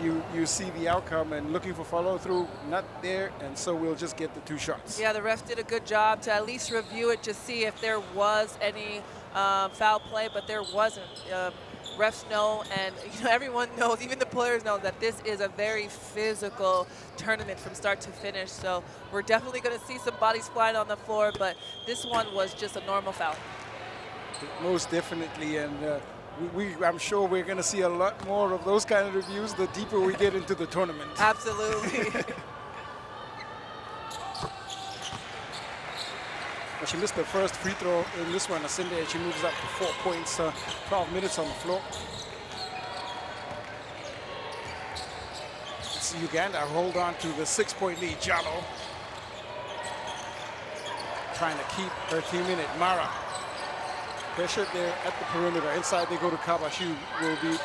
You see the outcome and looking for follow-through, not there, and so we'll just get the 2 shots. Yeah, the ref did a good job to at least review it to see if there was any foul play, but there wasn't. Refs know, and everyone knows, even the players know, that this is a very physical tournament from start to finish. So we're definitely going to see some bodies flying on the floor, but this one was just a normal foul. Most definitely, and I'm sure we're going to see a lot more of those kind of reviews the deeper we get into the tournament. Absolutely. Well, she missed the first free throw in this one, Asinde, and she moves up to 4 points, 12 minutes on the floor. It's Uganda hold on to the 6-point lead. Jallo trying to keep her team in it. Mara. Pressure there at the perimeter. Inside they go to Kaba. She will be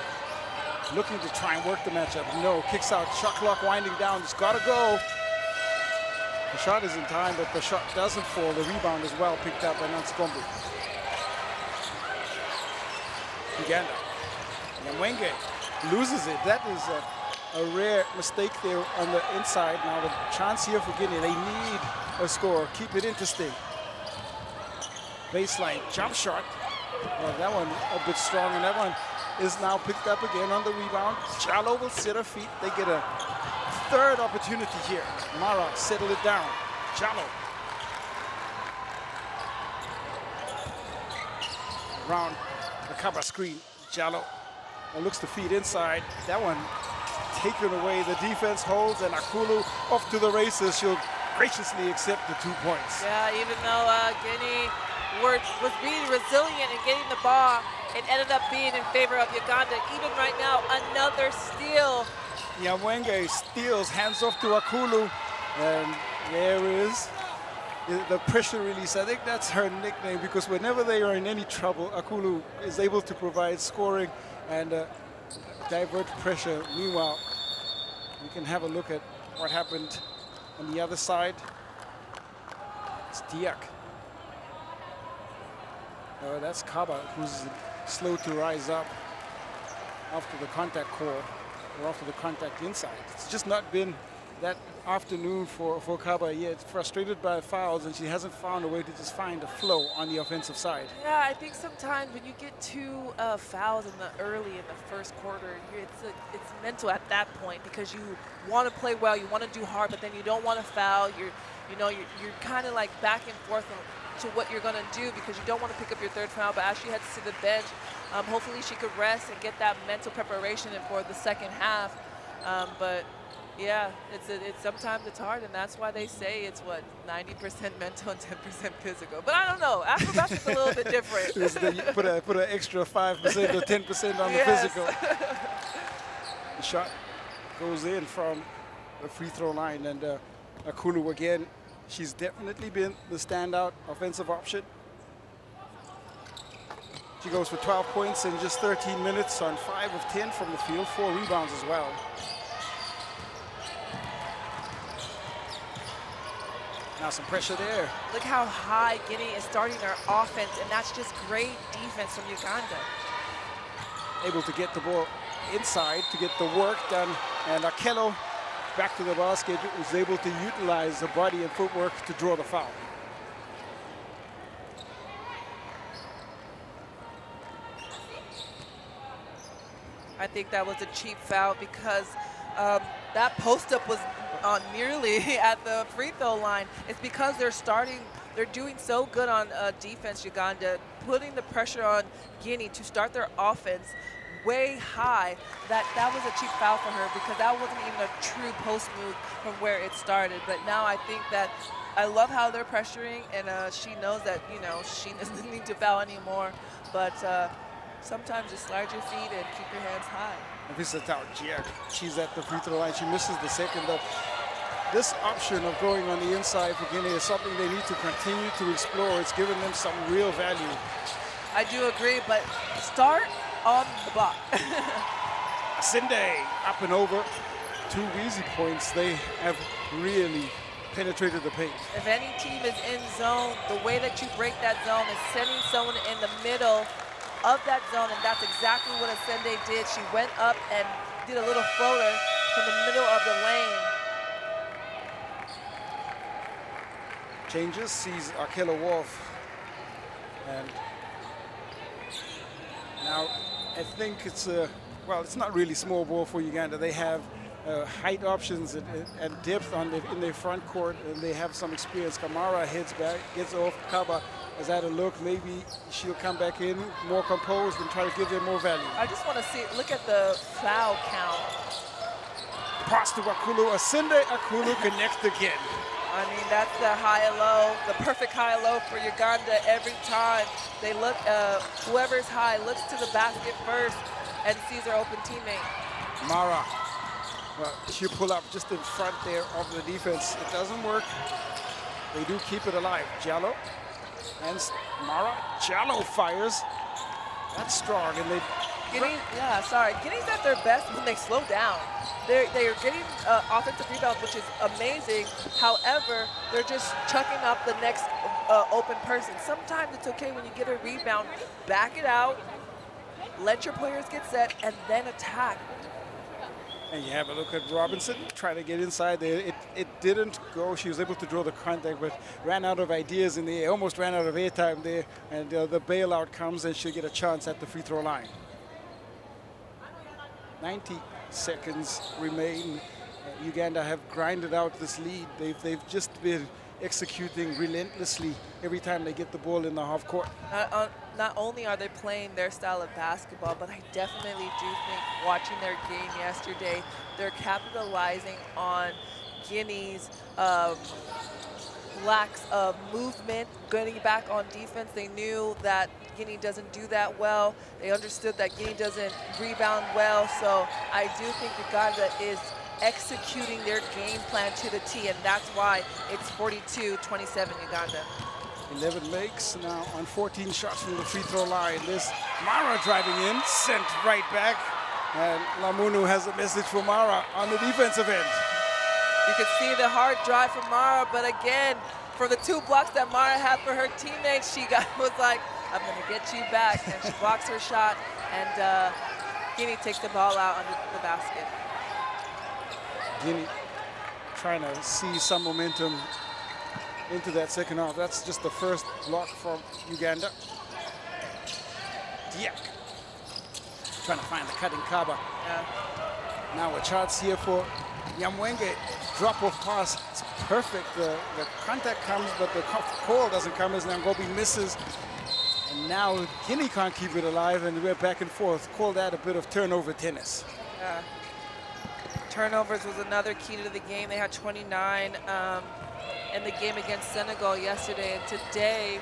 looking to try and work the matchup. No, kicks out. Shot clock winding down. It's got to go. The shot is in time, but the shot doesn't fall. The rebound as well picked up by Nanskombu. Uganda. Nyamwenge loses it. That is a rare mistake there on the inside. Now the chance here for Guinea. They need a score. Keep it interesting. Baseline jump shot. Well, that one a bit strong, and that one is now picked up again on the rebound. Jallo will sit her feet. They get a 3rd opportunity here. Mara settle it down. Jallo. Around the cover screen. Jallo looks to feed inside. That one taken away. The defense holds, and Akulu off to the races. She'll graciously accept the 2 points. Yeah, even though Guinea was being resilient and getting the ball, it ended up being in favor of Uganda. Even right now, another steal. Nyamwenge steals, hands off to Akulu, and there is the pressure release. I think that's her nickname, because whenever they are in any trouble, Akulu is able to provide scoring and divert pressure. Meanwhile, we can have a look at what happened on the other side. It's Diak. That's Kaba, who's slow to rise up after the contact call, or after the contact inside. It's just not been that afternoon for Kaba yet. Frustrated by fouls, and she hasn't found a way to just find a flow on the offensive side. Yeah, I think sometimes when you get 2 fouls in the first quarter, it's mental at that point, because you want to play well, you want to do hard, but then you don't want to foul. You're kind of like back and forth to what you're going to do, because you don't want to pick up your 3rd foul. But as she heads to the bench, hopefully she could rest and get that mental preparation for the second half. But yeah, sometimes it's hard, and that's why they say it's 90% mental and 10% physical. But I don't know, AfroBasket's a little bit different. You put an extra 5% or 10% on the physical. The shot goes in from the free throw line, and Akulu again. She's definitely been the standout offensive option. She goes for 12 points in just 13 minutes on 5 of 10 from the field, 4 rebounds as well. Now some pressure there. Look how high Guinea is starting their offense, and that's just great defense from Uganda. Able to get the ball inside to get the work done, and Akello back to the basket, was able to utilize the body and footwork to draw the foul. I think that was a cheap foul, because That post-up was nearly at the free throw line. It's because they're doing so good on defense, Uganda, putting the pressure on Guinea to start their offense way high. That was a cheap foul for her because that wasn't even a true post move from where it started. But now I think that I love how they're pressuring, and she knows that, you know, she doesn't need to foul anymore. But sometimes just slide your feet and keep your hands high. This is she's at the free throw line. She misses the second, though. This option of going on the inside for Guinea is something they need to continue to explore. It's given them some real value. I do agree, but start on the block. Sinde up and over. 2 easy points. They have really penetrated the paint. If any team is in zone, the way that you break that zone is sending someone in the middle of that zone, and that's exactly what Asende did. She went up and did a little floater from the middle of the lane. Changes, sees Akela Wolf. And now I think it's well, it's not really small ball for Uganda. They have height options and depth in their front court, and they have some experience. Kamara heads back, gets off. Kaba has had a look. Maybe she'll come back in more composed and try to give them more value. I just want to look at the foul count. Pass to Akulu. Asende Akulu connects again. I mean, that's the high-low, the perfect high-low for Uganda every time. They look, whoever's high looks to the basket first and sees their open teammate. Mara, well, she'll pull up just in front there of the defense. It doesn't work. They do keep it alive. Jallo and Mara. Jallo fires. That's strong, and they... Guinea's at their best when they slow down. They are getting offensive rebounds, which is amazing. However, they're just chucking up the next open person. Sometimes it's okay when you get a rebound, back it out, let your players get set, and then attack. And you have a look at Robinson trying to get inside there. It didn't go. She was able to draw the contact, but ran out of ideas in the air, almost ran out of airtime there. And the bailout comes, and she'll get a chance at the free throw line. 90 seconds remain. Uganda have grinded out this lead. They've just been executing relentlessly every time they get the ball in the half court. Not only are they playing their style of basketball, but I definitely do think watching their game yesterday, they're capitalizing on Guinea's lacks of movement, getting back on defense. They knew that Guinea doesn't do that well. They understood that Guinea doesn't rebound well. So I do think Uganda is executing their game plan to the T, and that's why it's 42-27 Uganda. 11 makes now on 14 shots from the free throw line. This Mara driving in, sent right back. And Lamunu has a message for Mara on the defensive end. You can see the hard drive from Mara, but again, for the 2 blocks that Mara had for her teammates, was like, I'm going to get you back. And she blocks her shot, and Guinea takes the ball out under the basket. Guinea trying to see some momentum into that second half. That's just the first block from Uganda. Diak trying to find the cutting Kaba. Yeah. Now a chance here for Nyamwenge. Drop-off pass. It's perfect. The contact comes, but the call doesn't come as Nangobi misses. And now Guinea can't keep it alive, and we're back and forth. Call that a bit of turnover tennis. Yeah. Turnovers was another key to the game. They had 29 in the game against Senegal yesterday, and today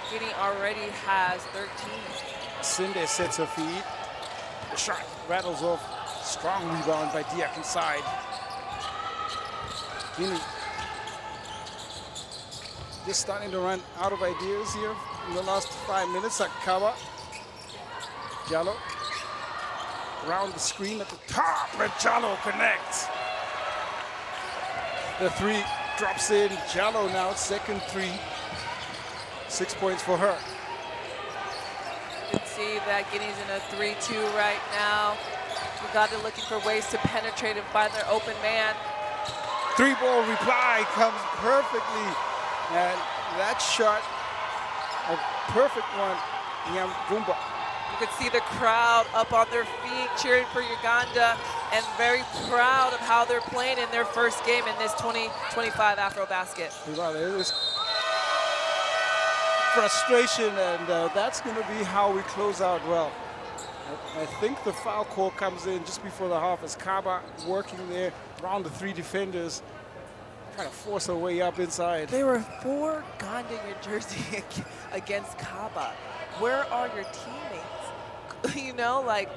Guinea already has 13. Sinde sets her feet. The shot rattles off. Strong rebound by Diak inside. Guinea just starting to run out of ideas here in the last 5 minutes. Akaba. Jallo. Around the screen at the top, and Jallo connects. The 3 drops in. Jallo now, second 3. 6 points for her. You can see that Guinea's in a 3-2 right now. Uganda looking for ways to penetrate and find their open man. 3-ball reply comes perfectly. And that shot, a perfect one, Nyamvumba. You could see the crowd up on their feet cheering for Uganda and very proud of how they're playing in their first game in this 2025 AfroBasket. Well, there is frustration, and that's going to be how we close out well. I think the foul call comes in just before the half as Kaba working there around the 3 defenders, trying to force her way up inside. There were 4 Uganda in your jersey against Kaba. Where are your teammates? You know, like,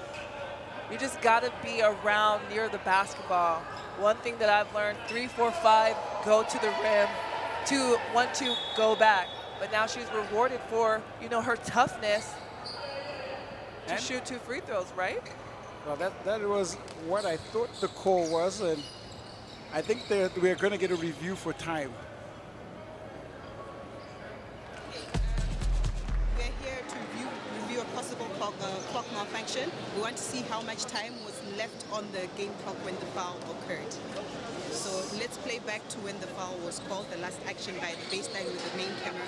you just got to be around near the basketball. One thing that I've learned, 3, 4, 5, go to the rim. 2, 1, 2, go back. But now she's rewarded for, you know, her toughness to shoot 2 free throws, right? Well, that was what I thought the call was, and I think we're going to get a review for time. We're here to review a possible clock malfunction. We want to see how much time was left on the game clock when the foul occurred. So let's play back to when the foul was called, the last action by the baseline with the main camera.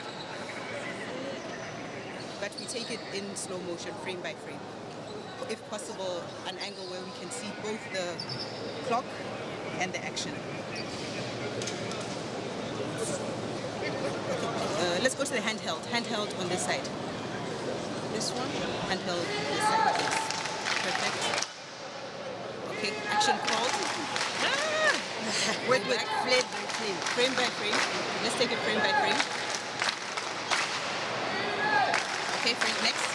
But we take it in slow motion, frame by frame. If possible, an angle where we can see both the clock and the action. Let's go to the handheld. Handheld on this side. This one, handheld this side. Yes. Perfect. Okay, action called. Wait, frame by frame. Let's take it frame by frame. Okay, frame next.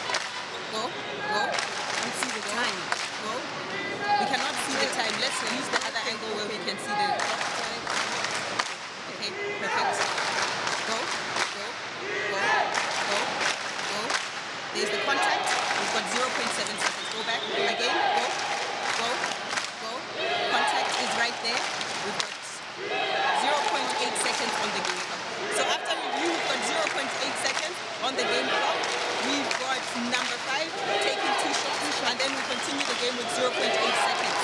Go. Let's see the time. Go. We cannot see the time. Let's use the other angle where we can see the clock. Okay, perfect. Go. There's the contact. We've got 0.7 seconds. Go back. Again. Go. Contact is right there. We've got 0.8 seconds on the game clock. So after review, we've got 0.8 seconds on the game clock. We've got number 5 taking 2 shots, and then we continue the game with 0.8 seconds.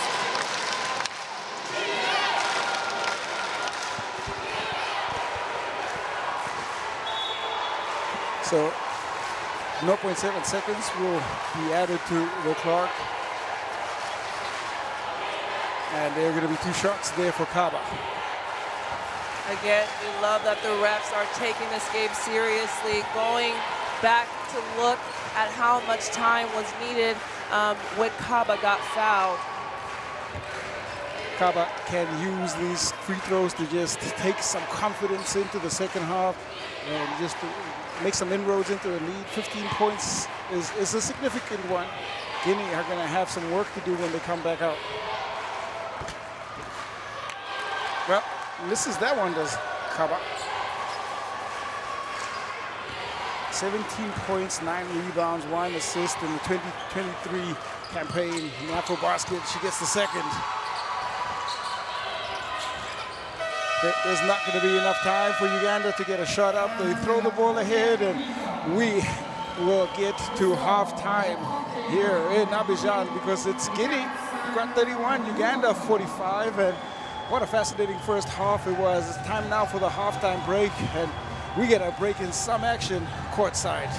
So 0.7 seconds will be added to the clock. And there are going to be 2 shots there for Kaba. Again, we love that the refs are taking this game seriously, going back to look at how much time was needed when Kaba got fouled. Kaba can use these free throws to just take some confidence into the second half and just to make some inroads into the lead. 15 points is a significant one. Guinea are going to have some work to do when they come back out. Well, misses that one, does Kaba. 17 points, 9 rebounds, 1 assist in the 2023 campaign in AfroBasket. She gets the second. There's not going to be enough time for Uganda to get a shot up. They throw the ball ahead, and we will get to halftime here in Abidjan because it's Guinea got 31, Uganda 45, and what a fascinating first half it was. It's time now for the halftime break, and we get a break in some action courtside.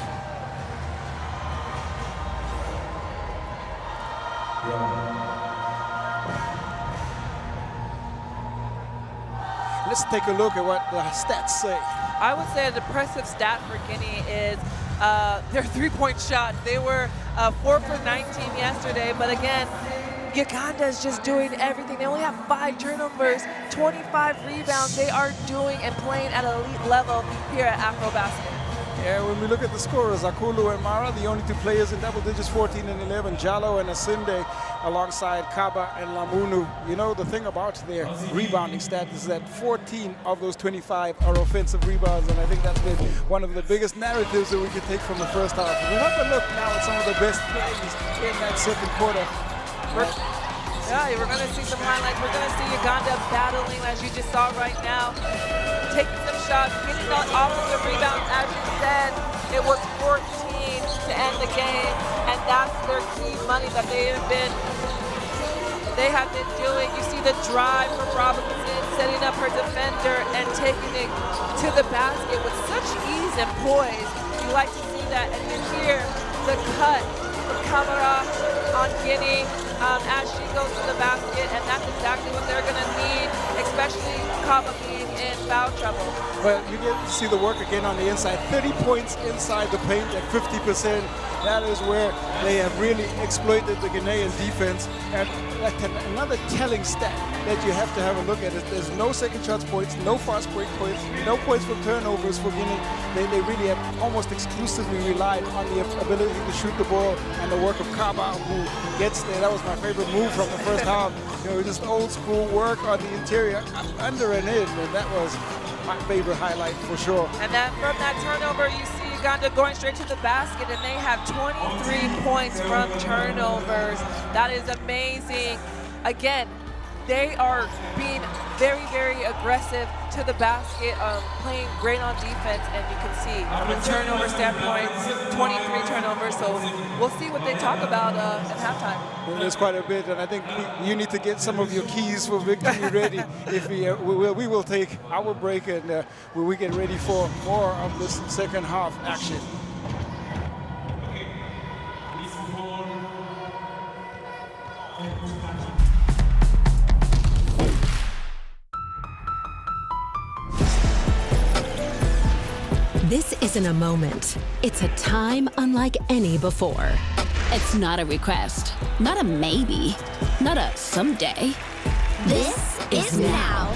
Let's take a look at what the stats say. I would say a depressive stat for Guinea is their 3-point shot. They were 4 for 19 yesterday, but again, Uganda is just doing everything. They only have 5 turnovers, 25 rebounds. They are doing and playing at an elite level here at AfroBasket. Yeah, when we look at the scorers, Akulu and Mara, the only 2 players in double digits, 14 and 11. Jallo and Asinde alongside Kaba and Lamunu. You know, the thing about their rebounding stat is that 14 of those 25 are offensive rebounds, and I think that's been one of the biggest narratives that we can take from the first half. We'll have a look now at some of the best plays in that second quarter. Yeah, we're going to see some highlights. We're going to see Uganda battling, as you just saw right now, taking some shots, getting off of the rebounds. As you said, it was 14 to end the game, and that's their key money that they have been doing. You see the drive from Robinson, setting up her defender and taking it to the basket with such ease and poise. You like to see that, and you hear the cut from camera on Guinea as she goes to the basket, and that's exactly what they're going to need, especially Kaba being in foul trouble. Well, you get to see the work again on the inside. 30 points inside the paint at 50%. That is where they have really exploited the Ghanaian defense. And another telling stat that you have to have a look at is there's no second shots points, no fast break points, no points from turnovers for Guinea. They really have almost exclusively relied on the ability to shoot the ball and the work of Kaba, who gets there. That was my favorite move from the first half. You know, just old school work on the interior, under and in, and that was my favorite highlight for sure. And then from that turnover, you see Uganda going straight to the basket, and they have 23 points from turnovers. That is amazing. Again, they are being very, very aggressive to the basket, playing great on defense, and you can see from a turnover standpoint, 23 turnovers. So we'll see what they talk about at halftime. Well, there's quite a bit, and I think you need to get some of your keys for victory ready. If we will take our break, and we get ready for more of this second half action. This isn't a moment. It's a time unlike any before. It's not a request, not a maybe, not a someday. This is now.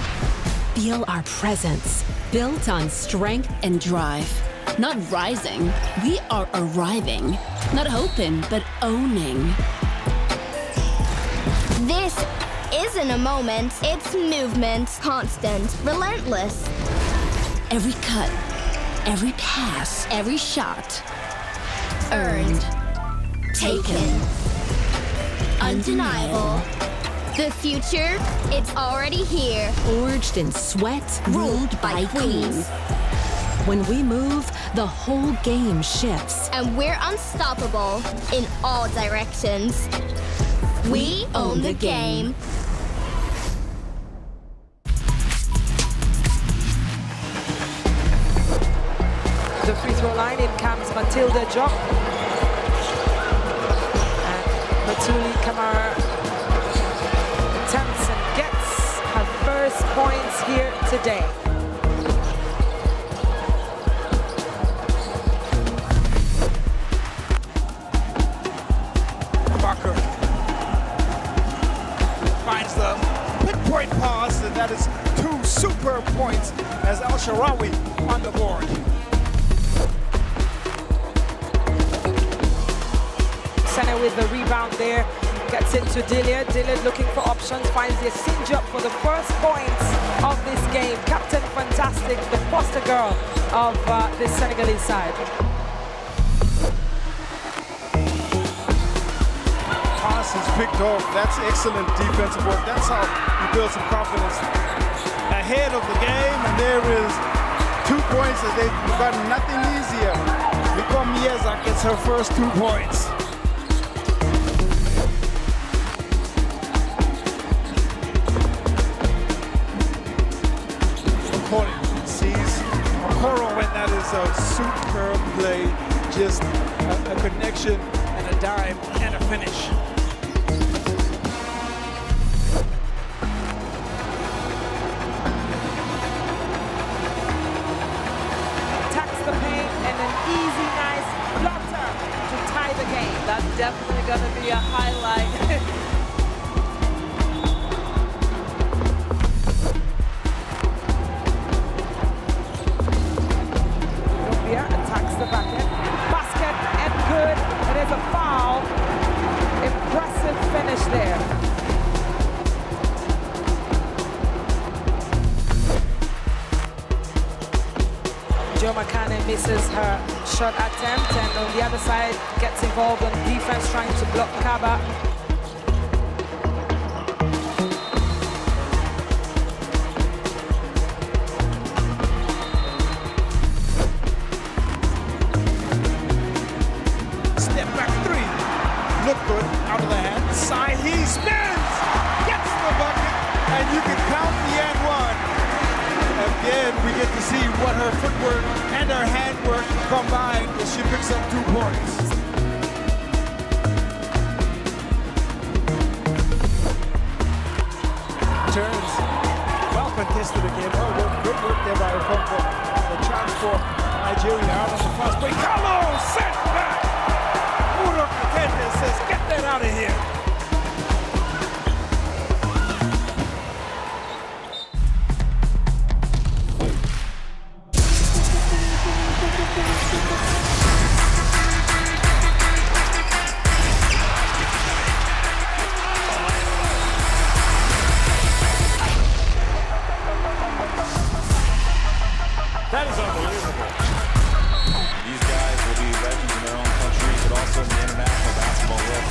Feel our presence, built on strength and drive. Not rising, we are arriving. Not hoping, but owning. This isn't a moment, it's movement. Constant, relentless. Every cut, every pass, every shot. Earned. Taken. Undeniable. The future, it's already here. Forged in sweat, ruled by queens. When we move, the whole game shifts. And we're unstoppable in all directions. We own the game. The free throw line, in comes Matilda Jock. And Batuli Kamara attempts and gets her first points here today. Barker finds the pinpoint pass, and that is 2 superb points as Al-Sharawi on the board. Senna with the rebound there, gets into Dilliard. Dilliard looking for options, finds the exchange up for the first points of this game. Captain Fantastic, the foster girl of this Senegalese side. Pass is picked off. That's excellent defensive work. That's how you build some confidence ahead of the game. And there is 2 points that they've got nothing easier. Nicole Mieza gets her first 2 points. Sees Okoro, and that is a superb play. Just a connection and a dime and a finish. Attacks the paint and an easy, nice floater to tie the game. That's definitely going to be a highlight. Attacks the basket, and good. It is a foul. Impressive finish there. Jo Makane misses her shot attempt, and on the other side gets involved on defense, trying to block Kaba. Look good out of the hand. Side, he spins, gets the bucket, and you can count the and one. Again, we get to see what her footwork and her handwork combined as she picks up 2 points. returns. Well contested again. Well work, great work there by Okonkwo. The chance for Nigeria out on the fast break. Carlos sent back. Udo Katende says, get that out of here. That is unbelievable. These guys will be legends in their own countries, but also in the international basketball world.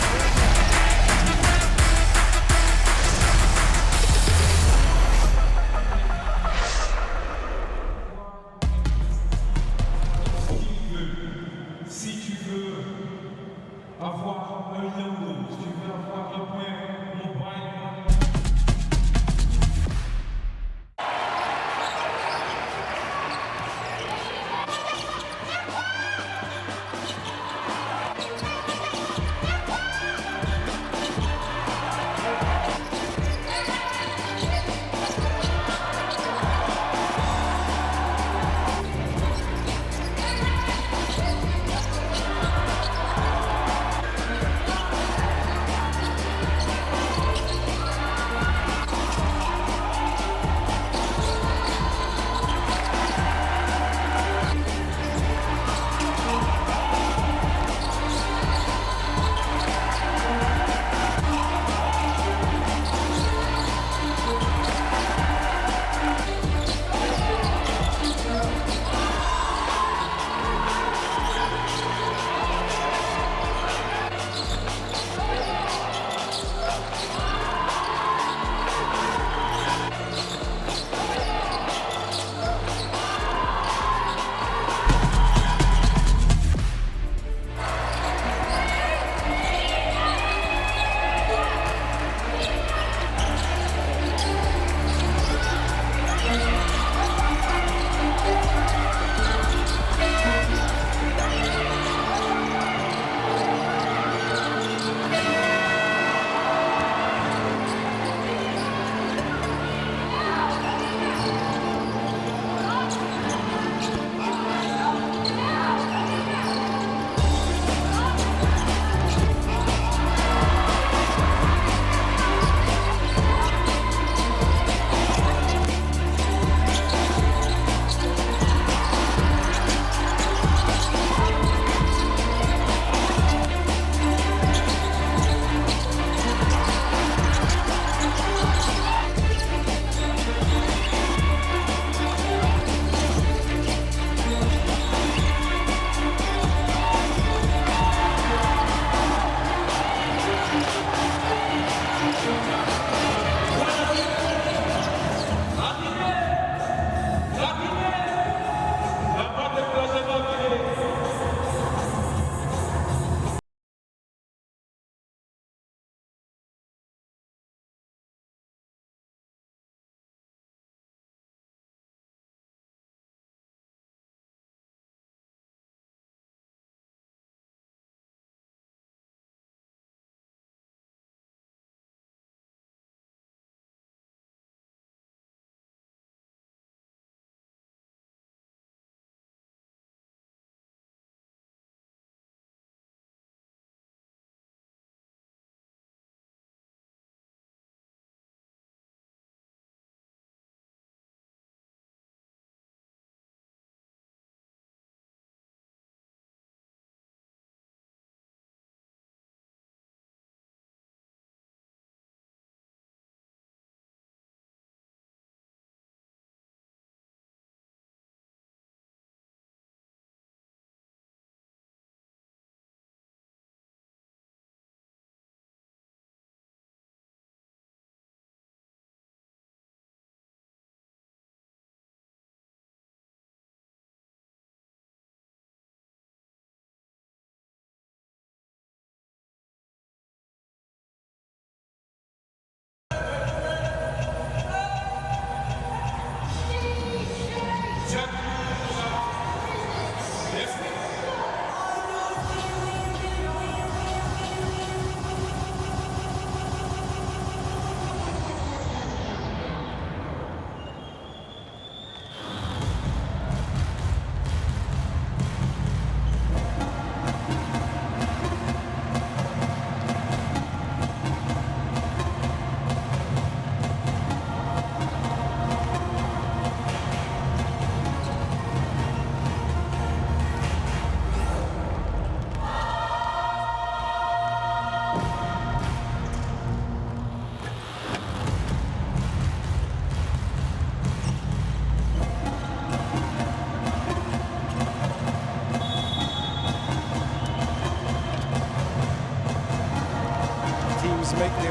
Si tu veux avoir un lion, si tu veux avoir un point, mon point.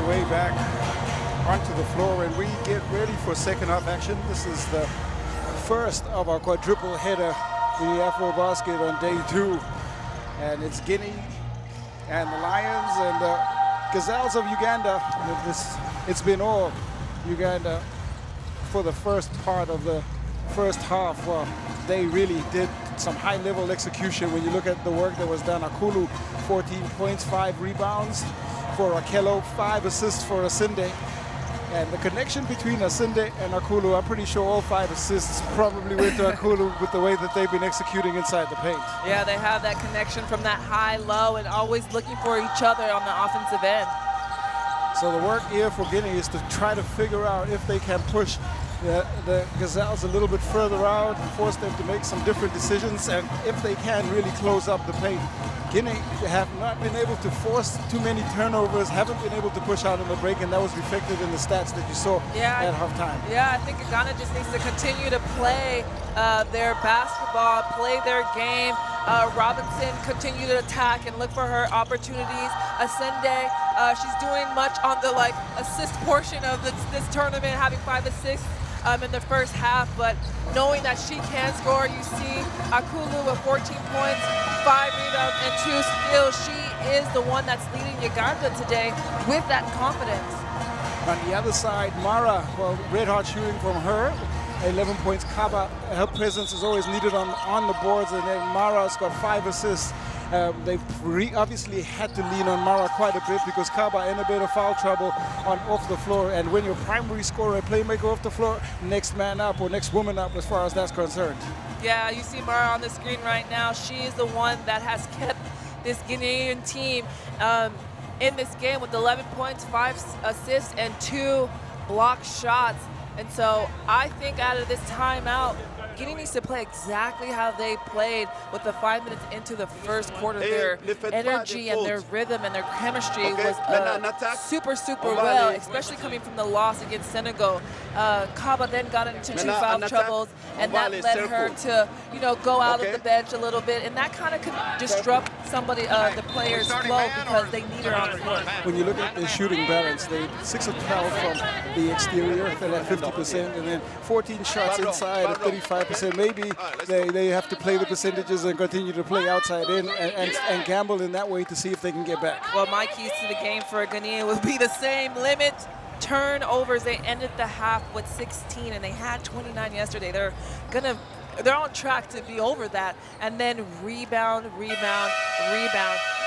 way back onto the floor, and we get ready for second half action. This is the first of our quadruple header in the AfroBasket on day 2. And it's Guinea and the Lions and the Gazelles of Uganda. It's been all Uganda for the first part of the first half. Well, they really did some high-level execution when you look at the work that was done. Akulu, 14 points, 5 rebounds for Akello, 5 assists for Asinde. And the connection between Asinde and Akulu, I'm pretty sure all 5 assists probably went to Akulu with the way that they've been executing inside the paint. Yeah, they have that connection from that high-low and always looking for each other on the offensive end. So the work here for Guinea is to try to figure out if they can push the Gazelles a little bit further out and force them to make some different decisions, and if they can really close up the paint. Guinea have not been able to force too many turnovers, haven't been able to push out on the break, and that was reflected in the stats that you saw at halftime. Yeah, I think Uganda just needs to continue to play their basketball, play their game. Robinson continue to attack and look for her opportunities. Asinde, she's doing much on the assist portion of this tournament, having 5 assists in the first half, but knowing that she can score. You see Akulu with 14 points, 5 rebounds, and 2 steals. She is the one that's leading Uganda today with that confidence. On the other side, Mara, well, red hot shooting from her. 11 points. Kaba, her presence is always needed on the boards, and then Mara's got 5 assists. They've obviously had to lean on Mara quite a bit because Kaba in a bit of foul trouble off the floor. And when your primary scorer, playmaker off the floor, next man up or next woman up as far as that's concerned. Yeah, you see Mara on the screen right now. She is the one that has kept this Guinean team in this game with 11 points, 5 assists, and 2 blocked shots. And so I think out of this timeout, Guinea needs to play exactly how they played with the 5 minutes into the first quarter. Their energy and their rhythm and their chemistry was super well, especially coming from the loss against Senegal. Kaba then got into 2 foul troubles, and that led her to, go out of the bench a little bit, and that kind of could disrupt somebody, the players' flow because they need her on the court. When you look at the shooting balance, they 6 of 12 from the exterior, they're at 50%, and then 14 shots inside at 35%. Maybe they have to play the percentages and continue to play outside in and gamble in that way to see if they can get back. Well, my keys to the game for Guinea will be the same. Limit turnovers. They ended the half with 16, and they had 29 yesterday. They're on track to be over that. And then rebound.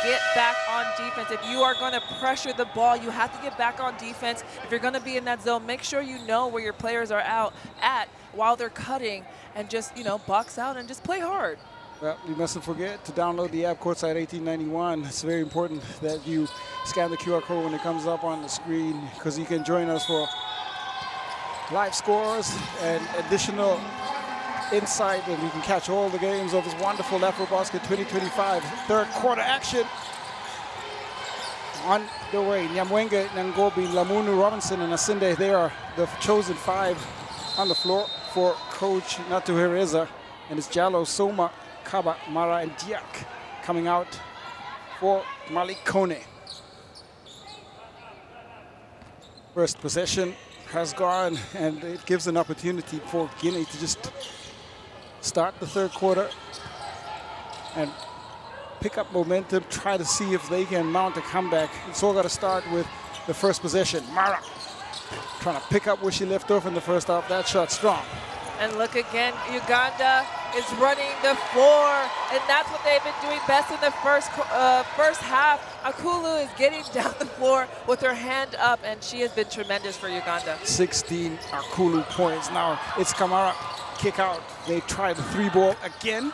Get back on defense. If you are going to pressure the ball, you have to get back on defense. If you're going to be in that zone, make sure you know where your players are at while they're cutting, and just, box out and just play hard. Well, you mustn't forget to download the app Courtside 1891. It's very important that you scan the QR code when it comes up on the screen, because you can join us for live scores and additional insight, and you can catch all the games of this wonderful AfroBasket 2025 third quarter action on the way. Nyamwenge, Nangobi, Lamunu, Robinson, and Asinde, they are the chosen 5 on the floor for Coach Natuhereza, and it's Jalo, Soma, Kaba, Mara, and Diak coming out for Malik Kone. First possession has gone, and it gives an opportunity for Guinea to just start the third quarter and pick up momentum, try to see if they can mount a comeback. It's all got to start with the first possession. Mara trying to pick up where she left off in the first half. That shot strong. And look again, Uganda is running the floor, and that's what they've been doing best in the first half. Akulu is getting down the floor with her hand up, and she has been tremendous for Uganda. 16 Akulu points. Now it's Kamara, kick out. They try the 3-ball again.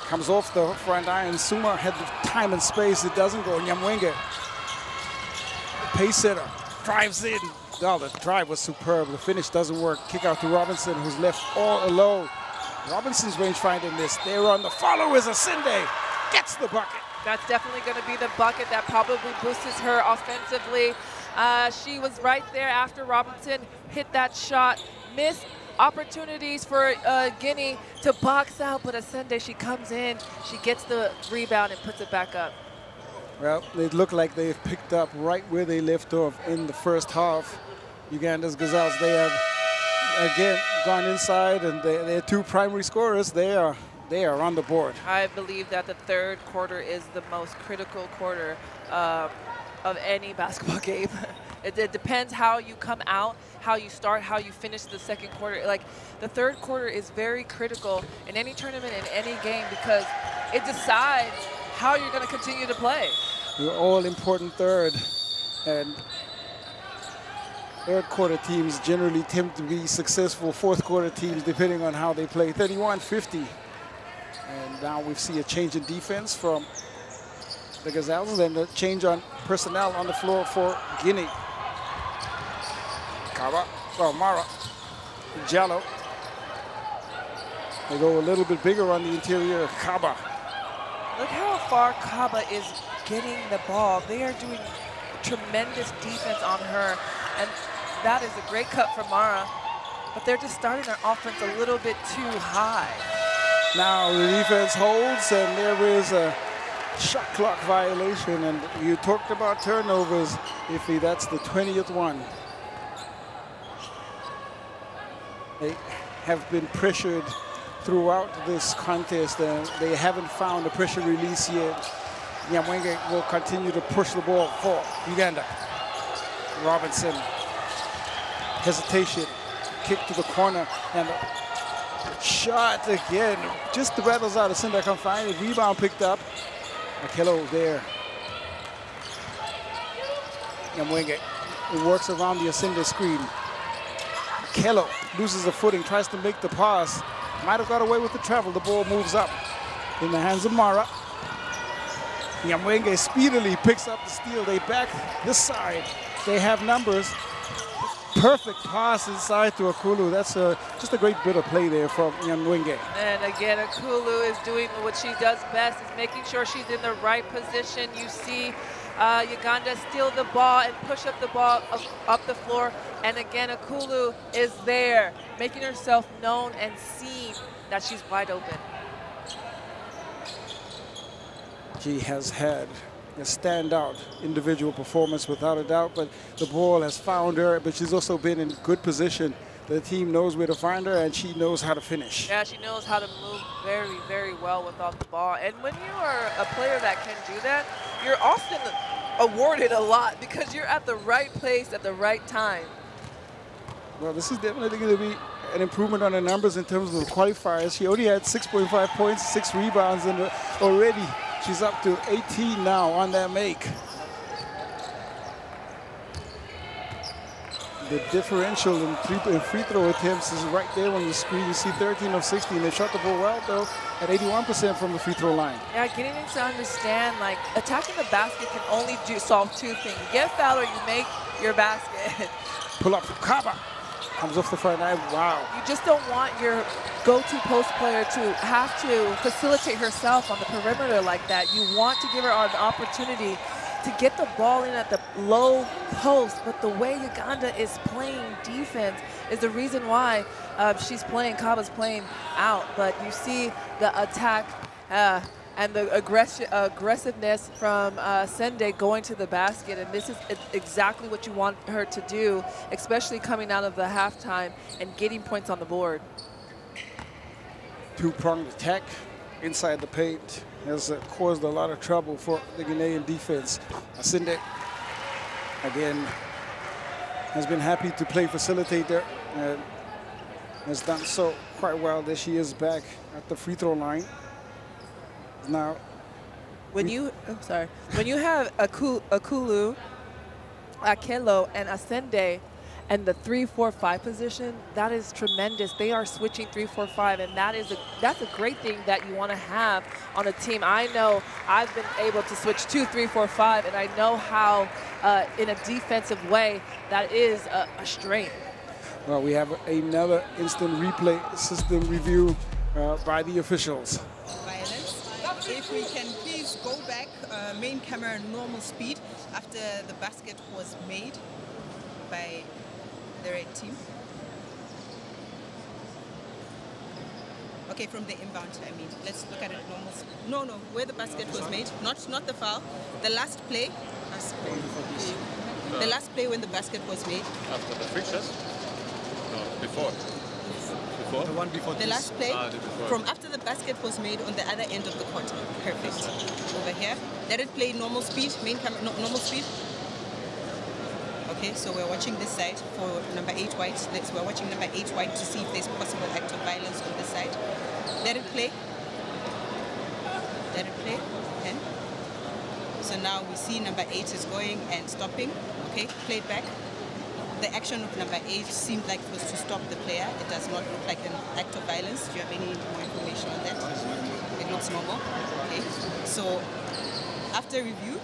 Comes off the front iron. Suma had the time and space. It doesn't go. Nyamwenge, pace setter, drives in. Oh, the drive was superb. The finish doesn't work. Kick out to Robinson, who's left all alone. Robinson's rangefinder missed. They're on the follow as Asinde gets the bucket. That's definitely going to be the bucket that probably boosts her offensively. She was right there after Robinson hit that shot. Missed opportunities for Guinea to box out, but Asinde, she comes in, she gets the rebound and puts it back up. Well, it looked like they've picked up right where they left off in the first half. Uganda's Gazelles, they have again gone inside, and their two primary scorers, they are on the board. I believe that the third quarter is the most critical quarter of any basketball game. It depends how you come out, how you start, how you finish the second quarter. Like, the third quarter is very critical in any tournament, in any game, because it decides how you're going to continue to play. The all-important third, and third quarter teams generally tend to be successful. Fourth quarter teams, depending on how they play. 31-50. And now we see a change in defense from the Gazelles, and a change on personnel on the floor for Guinea. Kaba, Mara, Jallo. They go a little bit bigger on the interior. Kaba. Look how far Kaba is getting the ball. They are doing tremendous defense on her, and that is a great cut for Mara, but they're just starting their offense a little bit too high. Now the defense holds, and there is a shot clock violation, and you talked about turnovers, Iffy. That's the 20th one. They have been pressured throughout this contest, and they haven't found a pressure release yet. Nyamwenge will continue to push the ball for Uganda. Robinson, hesitation, kick to the corner, and the shot again. Just the rattles out. Asinde can't find it. Rebound picked up. Akello there. Nyamwenge works around the Asinde screen. Akello loses a footing, tries to make the pass. Might have got away with the travel. The ball moves up in the hands of Mara. Nyamwenge speedily picks up the steal. They back this side. They have numbers. Perfect pass inside to Akulu. That's just a great bit of play there from Nyamwenge. And again, Akulu is doing what she does best, is making sure she's in the right position. You see Uganda steal the ball and push up the ball up the floor. And again, Akulu is there, making herself known and seen that she's wide open. She has had a standout individual performance without a doubt, but the ball has found her, but she's also been in good position. The team knows where to find her, and she knows how to finish. Yeah, she knows how to move very, very well without the ball. And when you are a player that can do that, you're often awarded a lot because you're at the right place at the right time. Well, this is definitely going to be an improvement on the numbers in terms of the qualifiers. She only had 6.5 points, 6 rebounds, and already she's up to 18 now on that make. The differential in free throw attempts is right there on the screen. You see 13 of 16. They shot the ball well, though, at 81% from the free throw line. Yeah, getting them to understand, like, attacking the basket can only solve two things. You get fouled or you make your basket. Pull up from Kaba. Comes off the front line. Wow. You just don't want your go-to post player to have to facilitate herself on the perimeter like that. You want to give her an opportunity to get the ball in at the low post, but the way Uganda is playing defense is the reason why Kaba's playing out. But you see the attack and the aggressiveness from Sende going to the basket, and this is exactly what you want her to do, especially coming out of the halftime and getting points on the board. Two-pronged attack inside the paint has caused a lot of trouble for the Guinean defense. Asinde, again, has been happy to play facilitator and has done so quite well that she is back at the free throw line. Now, when you have Akulu, Akello, and Asende, and the 3-4-5 position, that is tremendous. They are switching 3-4-5, and that's a great thing that you want to have on a team. I know I've been able to switch to 3-4-5, and I know how, in a defensive way, that is a strength. Well, we have another instant replay system review by the officials. If we can please go back, main camera normal speed after the basket was made by the red team. Okay, from the inbound, I mean. Let's look at it normal. No, where the basket was made. Not the foul. The last play. The last play when the basket was made. After the free shot? No, before. Before? The one before the last play. Before. From after the basket was made on the other end of the court. Perfect. Over here. Let it play normal speed. Main camera, normal speed. Okay, so we're watching this side for number 8 white. We're watching number 8 white to see if there's possible act of violence on this side. Let it play. Let it play. And so now we see number 8 is going and stopping. Okay, play it back. The action of number 8 seemed like it was to stop the player. It does not look like an act of violence. Do you have any more information on that? It looks normal. Okay, so after review,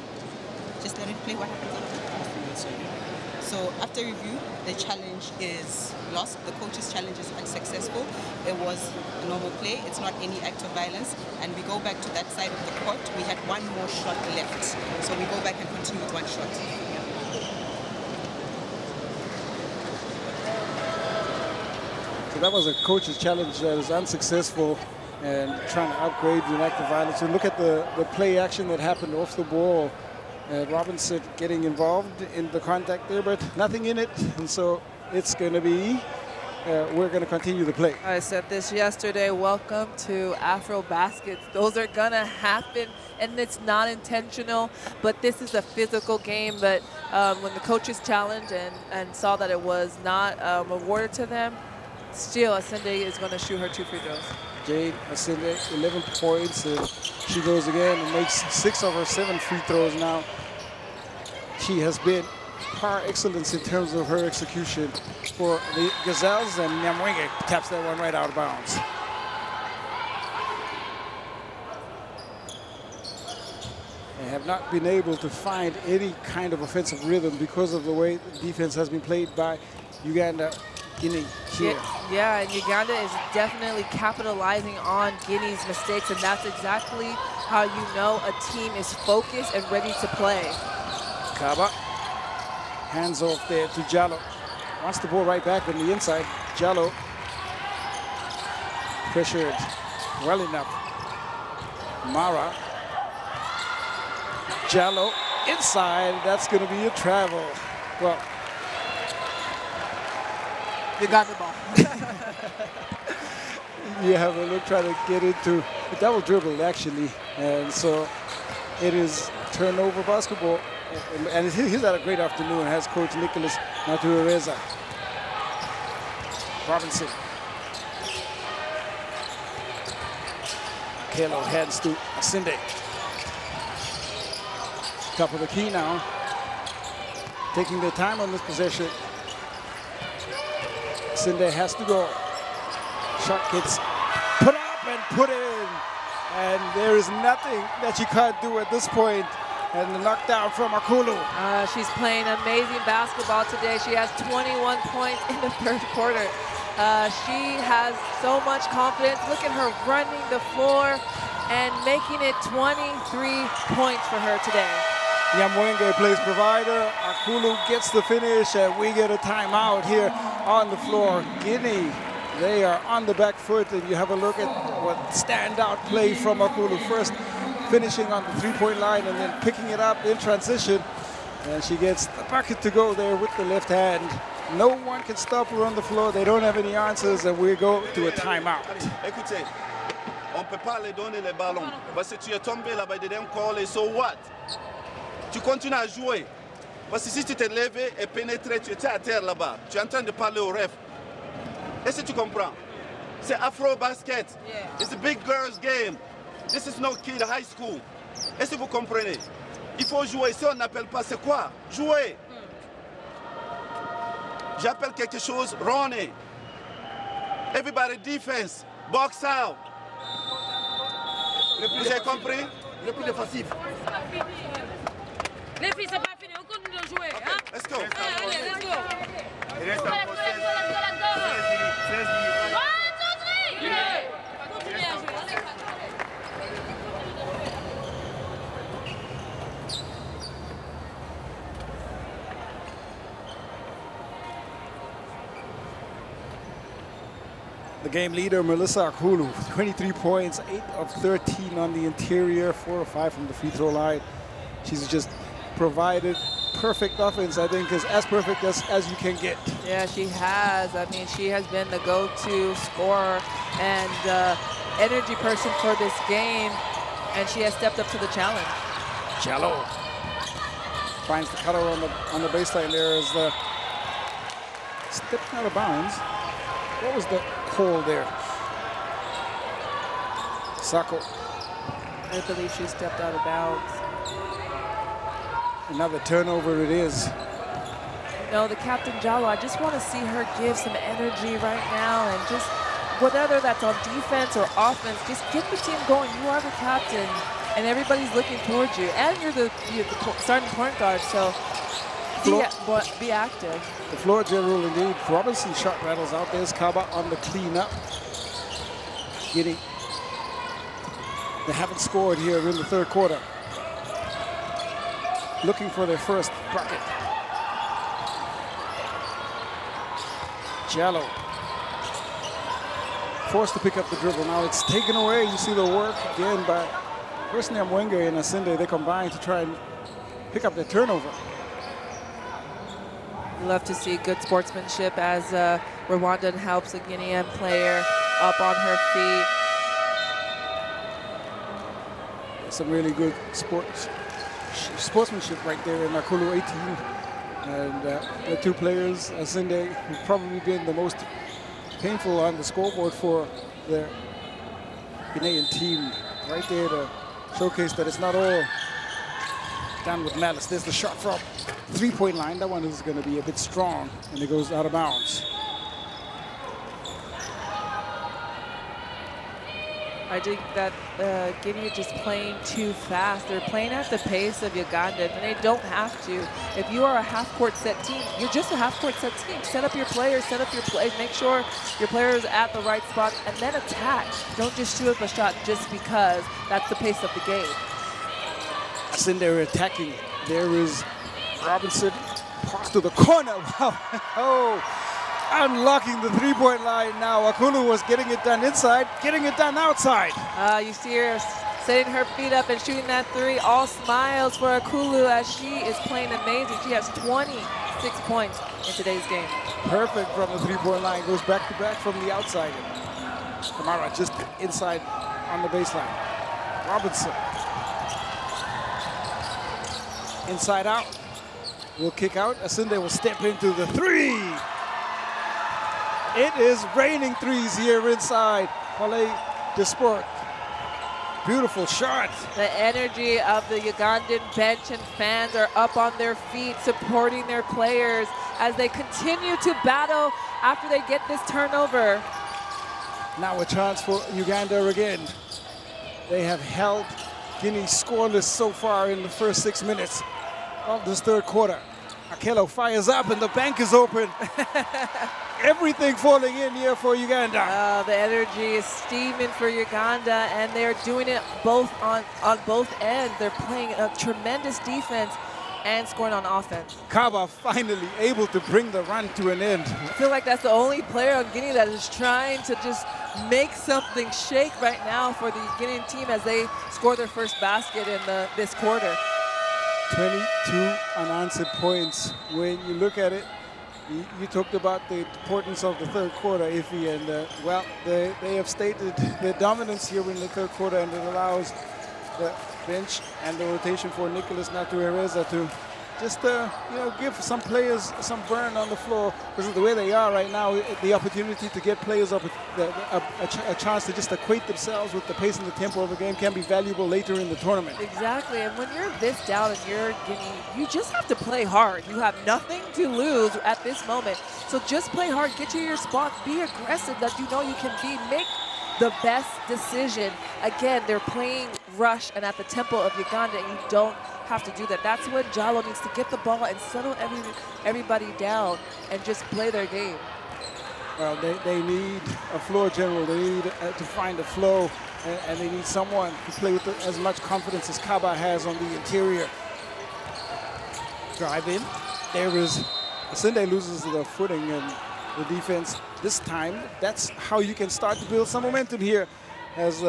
just let it play. What happens after? So after review, the challenge is lost. The coach's challenge is unsuccessful. It was a normal play. It's not any act of violence. And we go back to that side of the court. We had one more shot left. So we go back and continue with one shot. So that was a coach's challenge that was unsuccessful and trying to upgrade the act of violence. And look at the play action that happened off the ball. Robinson getting involved in the contact there, but nothing in it. And so it's going to be, we're going to continue the play. I said this yesterday, welcome to AfroBasket. Those are going to happen, and it's not intentional, but this is a physical game. But when the coaches challenged and saw that it was not awarded to them, still Asende is going to shoot her 2 free throws. Jade Asende, 11 points, and she goes again and makes 6 of her 7 free throws now. She has been par excellence in terms of her execution for the Gazelles, and Nyamwenge taps that one right out of bounds. They have not been able to find any kind of offensive rhythm because of the way the defense has been played by Uganda. Guinea here. Yeah, and Uganda is definitely capitalizing on Guinea's mistakes, and that's exactly how you know a team is focused and ready to play. Kaba, hands off there to Jallo. Wants the ball right back on the inside. Jallo pressured well enough. Mara. Jallo inside. That's going to be a travel. Well, you got the ball. You have a look, try to get into a double dribble, actually. And so it is turnover basketball. And he's had a great afternoon, has Coach Nicholas Natureza. Robinson. Kelo hands to Asende. Top of the key now. Taking their time on this possession. Asende has to go. Shot gets put up and put in. And there is nothing that she can't do at this point. And the knockdown from Akulu. She's playing amazing basketball today. She has 21 points in the third quarter. She has so much confidence. Look at her running the floor and making it 23 points for her today. Nyamwenge plays provider. Akulu gets the finish, and we get a timeout here on the floor. Guinea, they are on the back foot, and you have a look at what standout play from Akulu. First, finishing on the three-point line and then picking it up in transition. And she gets the bucket to go there with the left hand. No one can stop her on the floor. They don't have any answers, and we go to a timeout. Écoutez, on ne peut pas les donner les ballons. Parce que tu es tombé là-bas, they didn't call it, so what? Tu continues à jouer. Parce que si tu t'es levé et pénétré, tu étais à terre là-bas. Tu es en train de parler au ref. Est-ce que tu comprends? C'est AfroBasket. It's a big girls game. This is no kid high school. Est-ce que vous comprenez? Il faut jouer. Si on n'appelle pas, c'est quoi? Jouer. J'appelle quelque chose, running. Everybody defense. Box out. Vous avez compris? Le plus défensif. Les filles, c'est pas fini. On continue de jouer. Hein? Let's go. Allez, let's go. Il reste Let's go, let's go, let's go, let's go. 1, 2, 3. Continuez à jouer. The game leader, Melissa Akulu, 23 points, 8 of 13 on the interior, 4 of 5 from the free throw line. She's just provided perfect offense, I think, is as perfect as you can get. Yeah, she has. I mean, she has been the go-to scorer and energy person for this game, and she has stepped up to the challenge. Jallo finds the cutter on the baseline there as stepping out of bounds. What was the call there? Sako. I believe she stepped out of bounds. Another turnover it is. No, the captain Jallo, I just want to see her give some energy right now, and just whether that's on defense or offense, just get the team going. You are the captain, and everybody's looking towards you, and you're the starting point guard, so be active. The floor general indeed. Robinson shot rattles out. There's Kaba on the cleanup. Guinea. They haven't scored here in the third quarter. Looking for their first bucket. Jallo. Forced to pick up the dribble. Now it's taken away. You see the work again by personally Mwenge and Asinde. They combine to try and pick up the turnover. Love to see good sportsmanship as Rwandan helps a Guinean player up on her feet. Some really good sportsmanship right there in Akulu 18. And the two players, Asinde, who've probably been the most painful on the scoreboard for the Guinean team, right there to showcase that it's not all done with malice. There's the shot from three-point line. That one is going to be a bit strong, and it goes out of bounds. I think that Guinea is just playing too fast. They're playing at the pace of Uganda, and they don't have to. If you are a half-court set team, you're just a half-court set team. Set up your players, set up your plays, make sure your players are at the right spot, and then attack. Don't just shoot up a shot just because that's the pace of the game. Asinde attacking. There is Robinson. Pass to the corner. Wow. Oh. Unlocking the three-point line now. Akulu was getting it done inside, getting it done outside. You see her setting her feet up and shooting that three. All smiles for Akulu as she is playing amazing. She has 26 points in today's game. Perfect from the three-point line. Goes back-to-back from the outside. Kamara just inside on the baseline. Robinson. Inside out. Will kick out. Asinde will step into the three. It is raining threes here inside Palais de Sport. Beautiful shot. The energy of the Ugandan bench and fans are up on their feet, supporting their players as they continue to battle after they get this turnover. Now a chance for Uganda again. They have held Guinea scoreless so far in the first 6 minutes of this third quarter. Akelo fires up and the bank is open. Everything falling in here for Uganda. The energy is steaming for Uganda, and they're doing it both on both ends. They're playing a tremendous defense and scoring on offense. Kaba finally able to bring the run to an end. I feel like that's the only player on Guinea that is trying to just make something shake right now for the Guinean team as they score their first basket in this quarter. 22 unanswered points. When you look at it, you talked about the importance of the third quarter, Iffy, and well, they have stated their dominance here in the third quarter, and it allows the bench and the rotation for Nicholas Natureza to just give some players some burn on the floor, because of the way they are right now. The opportunity to get players up a chance to just equate themselves with the pace and the tempo of the game can be valuable later in the tournament. Exactly, and when you're this down and you're Guinea, you just have to play hard. You have nothing to lose at this moment, so just play hard, get to your spot, be aggressive that you know you can be, make the best decision. Again, they're playing rush and at the tempo of Uganda, and you don't have to do that. That's when Jallo needs to get the ball and settle everybody down and just play their game. Well, they need a floor general. They need to find a flow, and they need someone to play with as much confidence as Kaba has on the interior. Drive in. There is Asinde loses the footing, and the defense this time. That's how you can start to build some momentum here as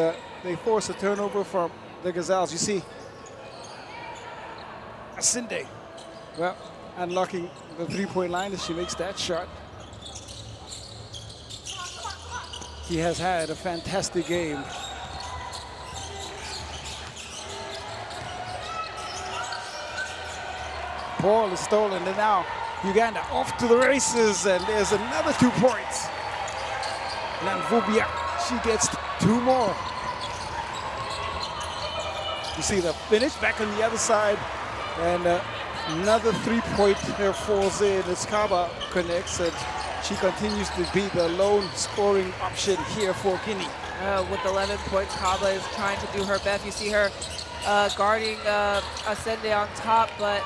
they force a turnover from the Gazelles. You see, Asinde, well, unlocking the three-point line as she makes that shot. He has had a fantastic game. Ball is stolen, and now Uganda off to the races, and there's another 2 points. Lanvubia, she gets 2 more. You see the finish back on the other side, and another 3-point there falls in as Kaba connects, and she continues to be the lone scoring option here for Guinea. With 11 points, Kaba is trying to do her best. You see her guarding Asende on top, but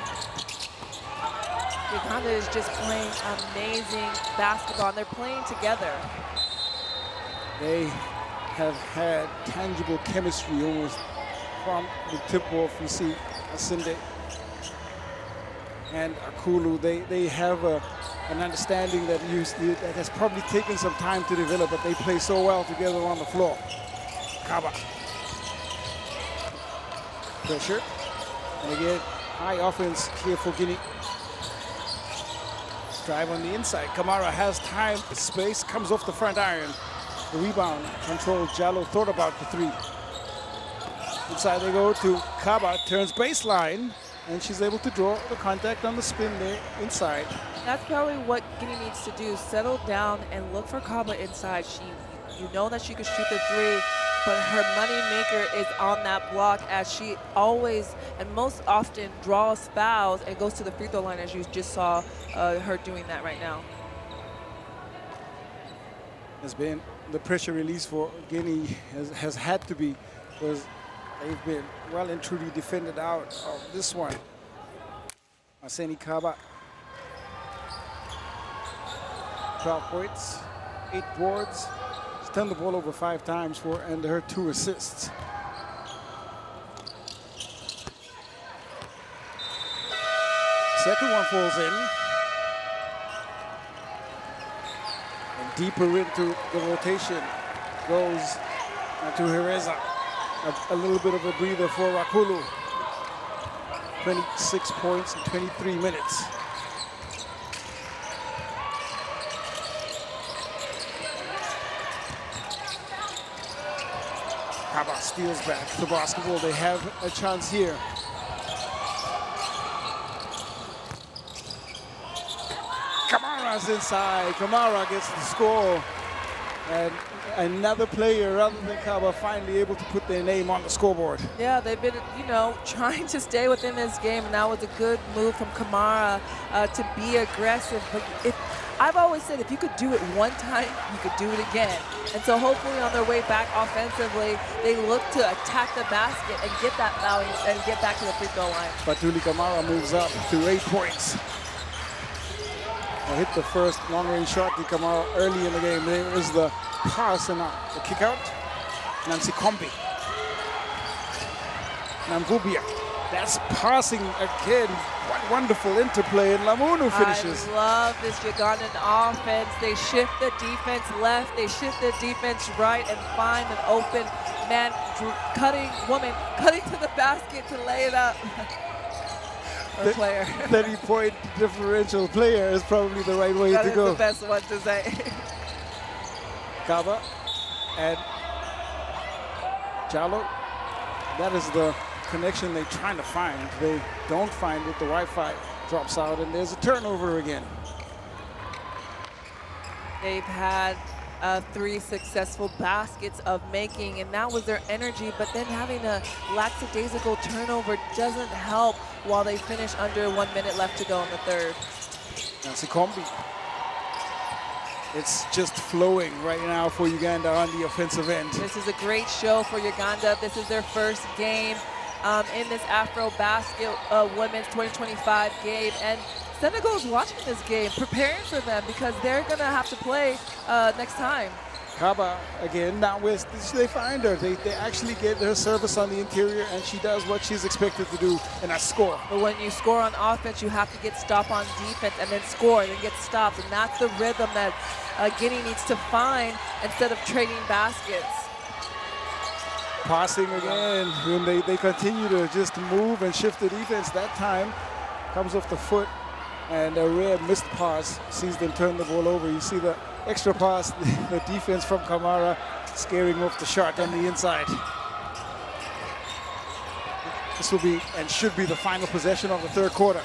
Uganda is just playing amazing basketball, and they're playing together. They have had tangible chemistry almost from the tip-off. You see Asinde and Akulu, they have an understanding that that has probably taken some time to develop, but they play so well together on the floor. Kaba. Pressure. And again, high offense here for Guinea. Drive on the inside. Kamara has time, space, comes off the front iron. The rebound, controlled. Jallo thought about the 3. Inside they go to Kaba, turns baseline, and she's able to draw the contact on the spin there inside. That's probably what Guinea needs to do, settle down and look for Kaba inside. You know that she can shoot the 3, but her money maker is on that block, as she always and most often draws fouls and goes to the free throw line, as you just saw her doing that right now. Has been the pressure release for Guinea has had to be, because they've been well and truly defended out of this one. Maseni Kaba, 12 points, 8 boards. She's turned the ball over 5 times and her 2 assists. Second one falls in. And deeper into the rotation goes to Hereza. A little bit of a breather for Rakulu. 26 points in 23 minutes. Kaba steals back the basketball. They have a chance here. Kamara's inside. Kamara gets the score. And another player other than Kaba finally able to put their name on the scoreboard. Yeah, they've been, trying to stay within this game, and that was a good move from Kamara to be aggressive. But I've always said if you could do it one time, you could do it again. And so hopefully on their way back offensively, they look to attack the basket and get that foul and get back to the free throw line. Batuli Kamara moves up to 8 points. Hit the first long-range shot to Kamara early in the game. There is the pass and the kick out. Nancy Kombi. Namvubia. That's passing again. What wonderful interplay. And Lamunu finishes. I love this Ugandan offense. They shift the defense left. They shift the defense right and find an open man, cutting to the basket to lay it up. The 30-point differential player is probably the right way to go. That is the best one to say. Kaba and Jallo. That is the connection they're trying to find. They don't find it. The Wi-Fi drops out, and there's a turnover again. They've had 3 successful baskets of making, and that was their energy, but then having a lackadaisical turnover doesn't help while they finish under 1 minute left to go in the third. Nancy Kombi. It's just flowing right now for Uganda on the offensive end. This is a great show for Uganda. This is their first game in this AfroBasket Women's 2025 game, and Senegal is watching this game, preparing for them because they're going to have to play next time. Kaba again, now with they find her. They actually get her service on the interior, and she does what she's expected to do, and that's score. But when you score on offense, you have to get stop on defense and then score and then get stopped. And that's the rhythm that Guinea needs to find instead of trading baskets. Passing again, when they continue to just move and shift the defense. That time comes off the foot, and a rare missed pass sees them turn the ball over. You see the extra pass, the defense from Kamara scaring off the shot on the inside. This will be and should be the final possession of the third quarter.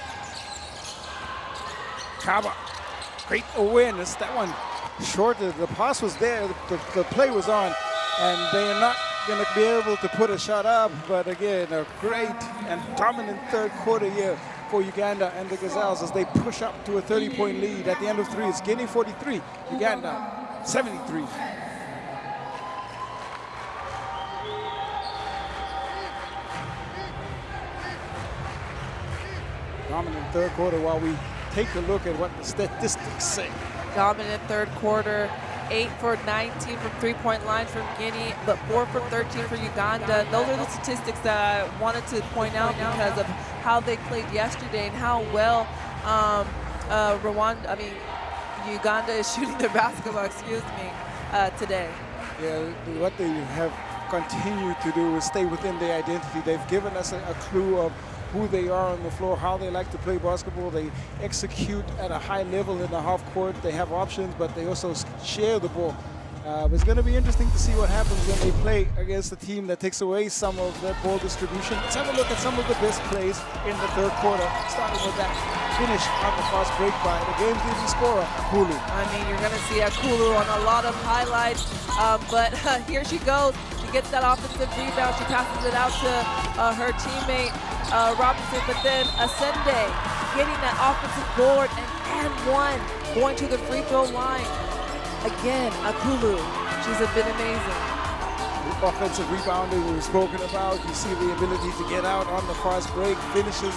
Kaba, great awareness. That one short. The pass was there, the play was on, and they are not going to be able to put a shot up. But again, a great and dominant third quarter here for Uganda and the Gazelles as they push up to a 30-point lead at the end of three. It's Guinea 43, Uganda 73. Dominant third quarter while we take a look at what the statistics say. Dominant third quarter, 8 for 19 from three-point line from Guinea, but 4 for 13 for Uganda. Those are the statistics that I wanted to point out because of how they played yesterday and how well Uganda is shooting their basketball, today. Yeah, what they have continued to do is stay within their identity. They've given us a clue of who they are on the floor, how they like to play basketball. They execute at a high level in the half court. They have options, but they also share the ball. It's going to be interesting to see what happens when they play against a team that takes away some of that ball distribution. Let's have a look at some of the best plays in the third quarter, starting with that finish on the fast break by the game's leading scorer, Kulu. I mean, you're going to see Kulu on a lot of highlights, but here she goes. She gets that offensive rebound. She passes it out to her teammate, Robinson, but then Asende getting that offensive board and one going to the free throw line. Again, Akulu, she's been amazing. The offensive rebounding we've spoken about. You see the ability to get out on the fast break, finishes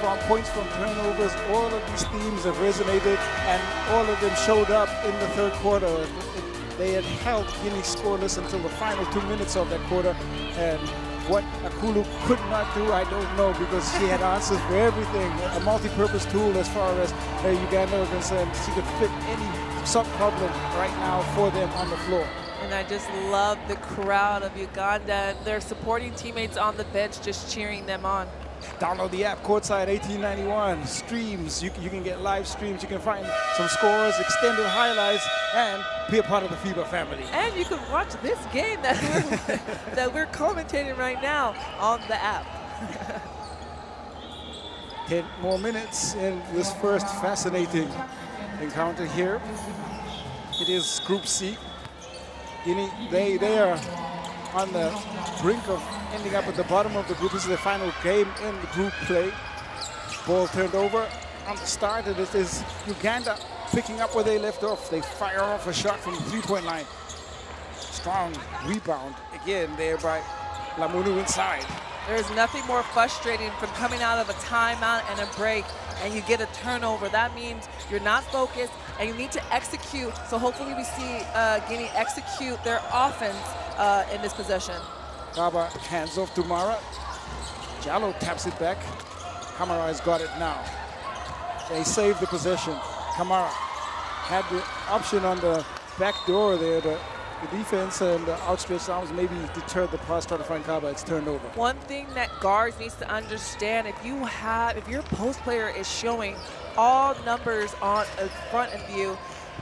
from points from turnovers. All of these themes have resonated, and all of them showed up in the third quarter. They had held Guinea scoreless until the final 2 minutes of that quarter, and what Akulu could not do, I don't know, because she had answers for everything. A multi-purpose tool as far as Uganda are concerned. She could fit any sub-problem right now for them on the floor. And I just love the crowd of Uganda and their supporting teammates on the bench just cheering them on. Download the app, Courtside 1891. Streams, you can get live streams. You can find some scores, extended highlights, and be a part of the FIBA family. And you can watch this game that we're commentating right now on the app. 10 more minutes in this first fascinating encounter here. It is Group C. Guinea, they are on the brink of ending up at the bottom of the group. This is the final game in the group play. Ball turned over on the start, and it is Uganda picking up where they left off. They fire off a shot from the three-point line. Strong rebound again there by Lamunu inside. There's nothing more frustrating from coming out of a timeout and a break and you get a turnover. That means you're not focused and you need to execute. So hopefully we see Guinea execute their offense in this possession. Kaba hands off to Mara. Jallo taps it back. Kamara has got it now. They saved the possession. Kamara had the option on the back door there. The defense and the outstretched arms maybe deterred the pass, trying to find Kaba. It's turned over. One thing that guards needs to understand, if your post player is showing all numbers on in front of you,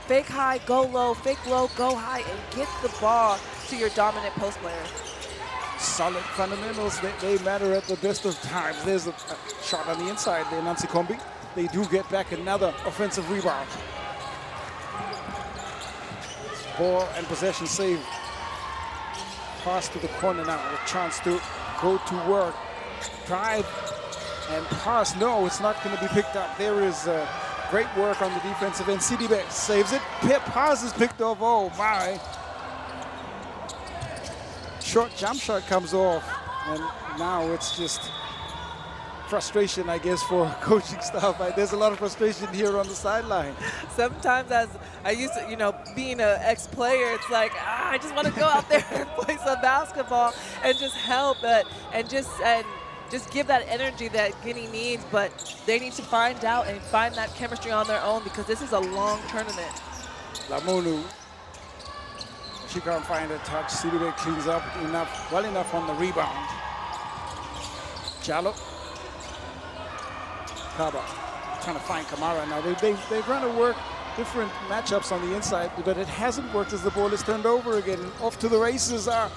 fake high, go low, fake low, go high, and get the ball to your dominant post player. Solid fundamentals, they matter at the best of times. There's a shot on the inside there, Nancy Kombi. They do get back another offensive rebound. Ball and possession save. Pass to the corner now. A chance to go to work. Drive and pass. No, it's not going to be picked up. There is great work on the defensive end. Sidibe saves it. Pass is picked off. Oh, my. Short jump shot comes off. And now it's just frustration, I guess, for coaching staff. There's a lot of frustration here on the sideline. Sometimes, as I used to, you know, being an ex-player, it's like, I just want to go out there and play some basketball and just help and just give that energy that Guinea needs. But they need to find out and find that chemistry on their own, because this is a long tournament. Lamonu, she can't find a touch. Sidibe cleans up well enough on the rebound. Jallo. Kaba trying to find Kamara now. They're trying to work different matchups on the inside, but it hasn't worked as the ball is turned over again. Off to the races are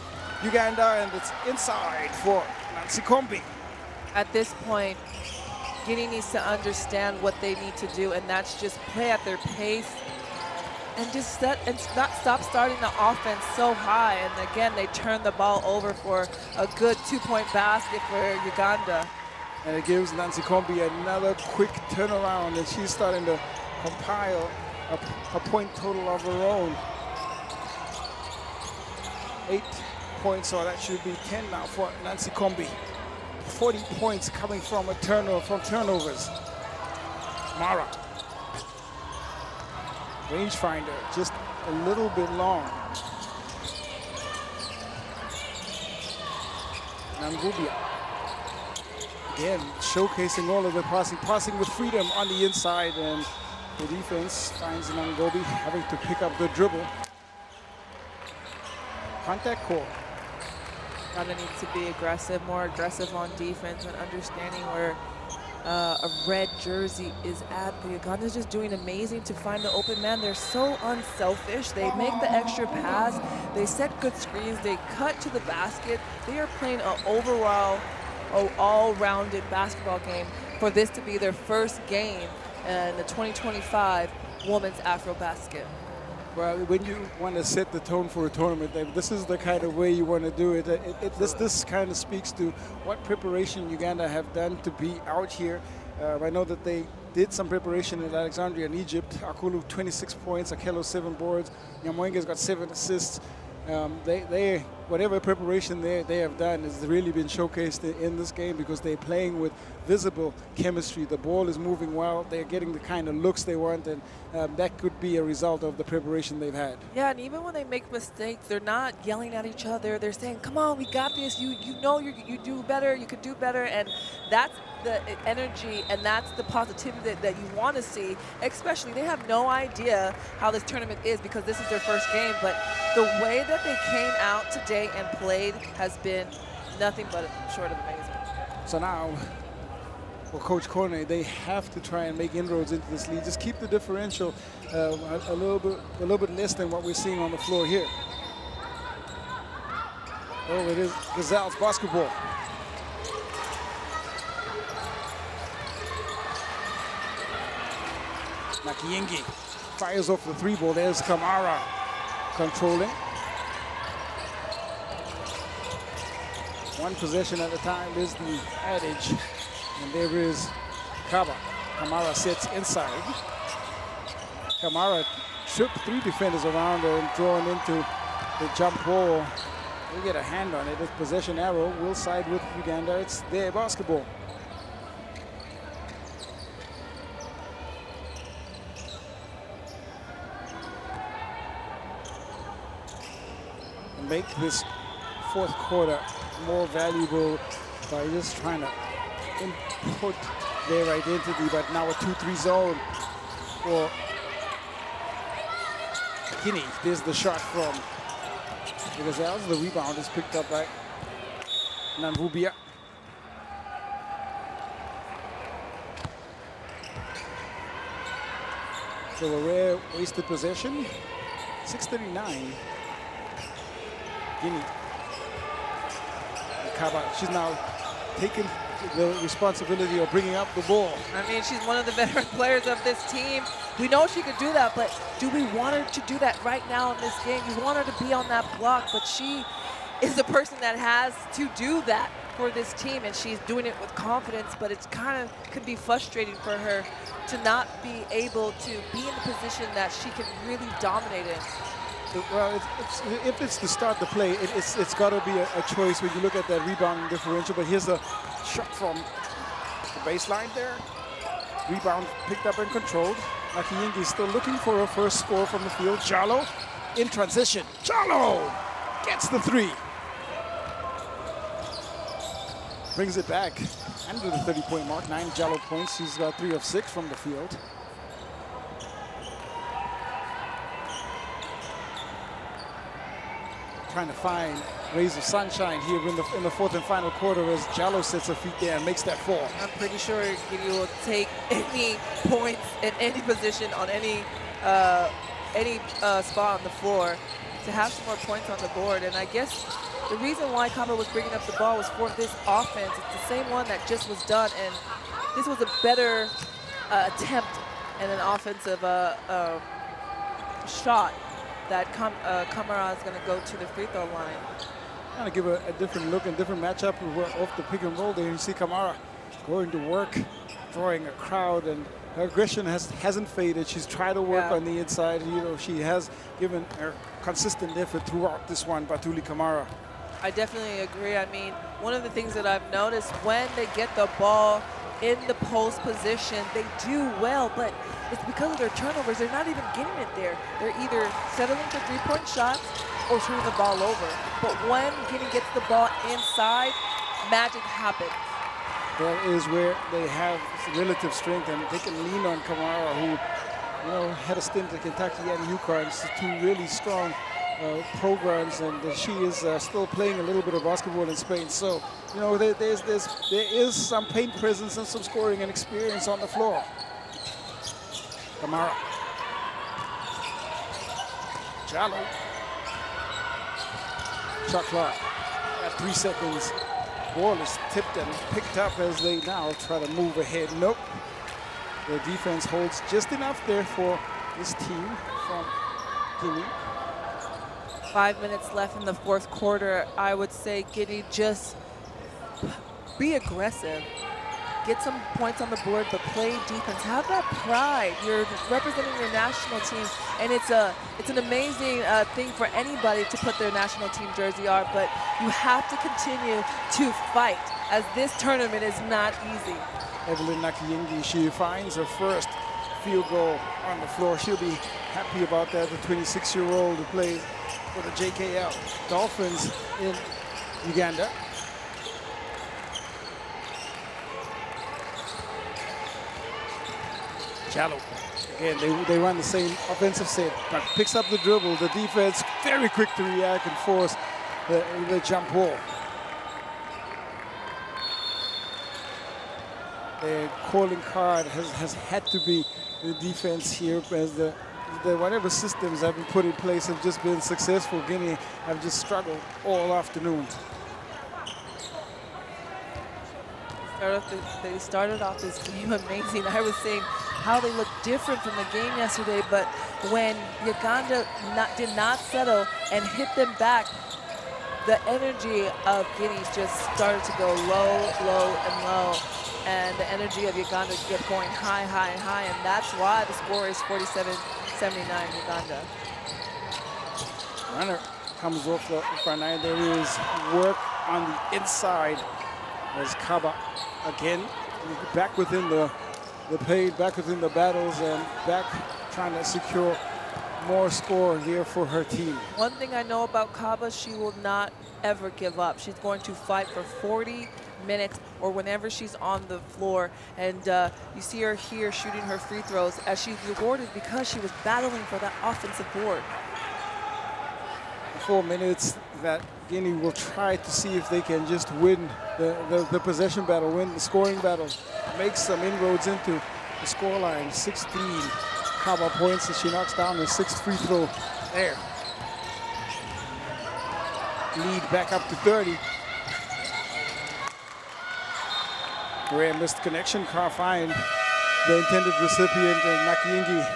Uganda, and it's inside for Nancy Kombi. At this point, Guinea needs to understand what they need to do, and that's just play at their pace and just not stop starting the offense so high. And again, they turn the ball over for a good 2-point basket for Uganda. And it gives Nancy Kombi another quick turnaround, and she's starting to compile a point total of her own. 8 points, so that should be 10 now for Nancy Kombi. 40 points coming from turnovers. Mara. Rangefinder, just a little bit long. Namgubia. Again, showcasing all of the passing with freedom on the inside, and the defense finds Nangobi having to pick up the dribble. Contact call. Uganda needs to be aggressive, more aggressive on defense, and understanding where a red jersey is at. But Uganda's just doing amazing to find the open man. They're so unselfish. They make the extra pass. They set good screens. They cut to the basket. They are playing an overall, all-rounded basketball game for this to be their first game in the 2025 Women's AfroBasket. Well, when you want to set the tone for a tournament, this is the kind of way you want to do it. This kind of speaks to what preparation Uganda have done to be out here. I know that they did some preparation in Alexandria in Egypt. Akulu 26 points, Akello 7 boards, Nyamwenge's got 7 assists. Whatever preparation they have done has really been showcased in this game, because they're playing with visible chemistry. The ball is moving well. They're getting the kind of looks they want, and that could be a result of the preparation they've had. Yeah, and even when they make mistakes, they're not yelling at each other. They're saying, "Come on, we got this. You know you do better. You could do better," and that's the energy and that's the positivity that you want to see. Especially, they have no idea how this tournament is, because this is their first game, but the way that they came out today and played has been nothing but short of amazing. So now, for Coach Corne, they have to try and make inroads into this lead. Just keep the differential a little bit less than what we're seeing on the floor here. Oh, it is Gazelles basketball. Nakiyengi fires off the 3 ball. There's Kamara controlling. One possession at a time is the adage. And there is Kaba. Kamara sits inside. Kamara tripped 3 defenders around her and drawn into the jump ball. They get a hand on it. The possession arrow will side with Uganda. It's their basketball. Make this 4th quarter more valuable by just trying to input their identity, but now a 2-3 zone for Guinea. There's the shot from the Gazelles. The rebound is picked up by Nanvubia. So a rare wasted possession. 6:39. Guinea. Kaba, she's now taken the responsibility of bringing up the ball. I mean, she's one of the veteran players of this team. We know she could do that, but do we want her to do that right now in this game? You want her to be on that block, but she is the person that has to do that for this team, and she's doing it with confidence, but it's kind of could be frustrating for her to not be able to be in the position that she can really dominate in. Well, if it's to start the play, it's got to be a choice when you look at that rebounding differential. But here's a shot from The baseline there. Rebound picked up and controlled. Nakayingi still looking for a first score from the field. Jallo in transition. Jallo gets the three. Brings it back under the 30-point mark. 9 Jallo points. He's got 3 of 6 from the field. Trying to find rays of sunshine here in the fourth and final quarter as Jallo sets her feet there and makes that fall. I'm pretty sure Guinea will take any points in any position on any spot on the floor to have some more points on the board. And I guess the reason why Kaba was bringing up the ball was for this offense. It's the same one that just was done, and this was a better attempt and an offensive shot that Kamara is going to go to the free throw line. Trying to give a different look and different matchup off the pick and roll there. You see Kamara going to work, drawing a crowd, and her aggression hasn't faded. She's tried to work on the inside. You know, she has given her consistent effort throughout this one, Batuli Kamara. I definitely agree. I mean, one of the things that I've noticed when they get the ball in the post position, they do well, but it's because of their turnovers. They're not even getting it there. They're either settling for three-point shots or turning the ball over. But when Guinea gets the ball inside, magic happens. That is where they have relative strength, and they can lean on Kamara, who, you know, had a stint at Kentucky and UConn. It's two really strong programs, and she is still playing a little bit of basketball in Spain. So, you know, there is some paint presence and some scoring and experience on the floor. Kamara. Jallo. Shot clock at 3 seconds. Ball is tipped and picked up as they now try to move ahead. Nope. The defense holds just enough there for this team from Guinea. 5 minutes left in the fourth quarter. I would say Guinea, just be aggressive. Get some points on the board, but play defense. Have that pride. You're representing your national team, and it's an amazing thing for anybody to put their national team jersey on, but you have to continue to fight, as this tournament is not easy. Evelyn Nakayingi, she finds her first field goal on the floor. She'll be happy about that. The 26-year-old who plays for the JKL Dolphins in Uganda. Jallo. Again, they run the same offensive set, but picks up the dribble. The defense very quick to react and force the jump ball. The calling card has had to be the defense here, as the whatever systems have been put in place have just been successful. Guinea have just struggled all afternoon. They started off this game amazing. I was saying how they looked different from the game yesterday, but when Uganda did not settle and hit them back, the energy of Guinea just started to go low, low, and low. And the energy of Uganda kept going high, high, and high, and that's why the score is 47-79 Uganda. Runner comes off the front line. There is work on the inside as Kaba again back within the paint, back within the battles, and back trying to secure more score here for her team. One thing I know about Kaba, she will not ever give up. She's going to fight for 40 minutes or whenever she's on the floor, and you see her here shooting her free throws as she's rewarded because she was battling for that offensive board. 4 minutes that Guinea will try to see if they can just win the possession battle, win the scoring battle, make some inroads into the scoreline. 16 Kaba points as she knocks down her 6th free throw there. Lead back up to 30. Rare missed connection, can't find the intended recipient, Nakayingi.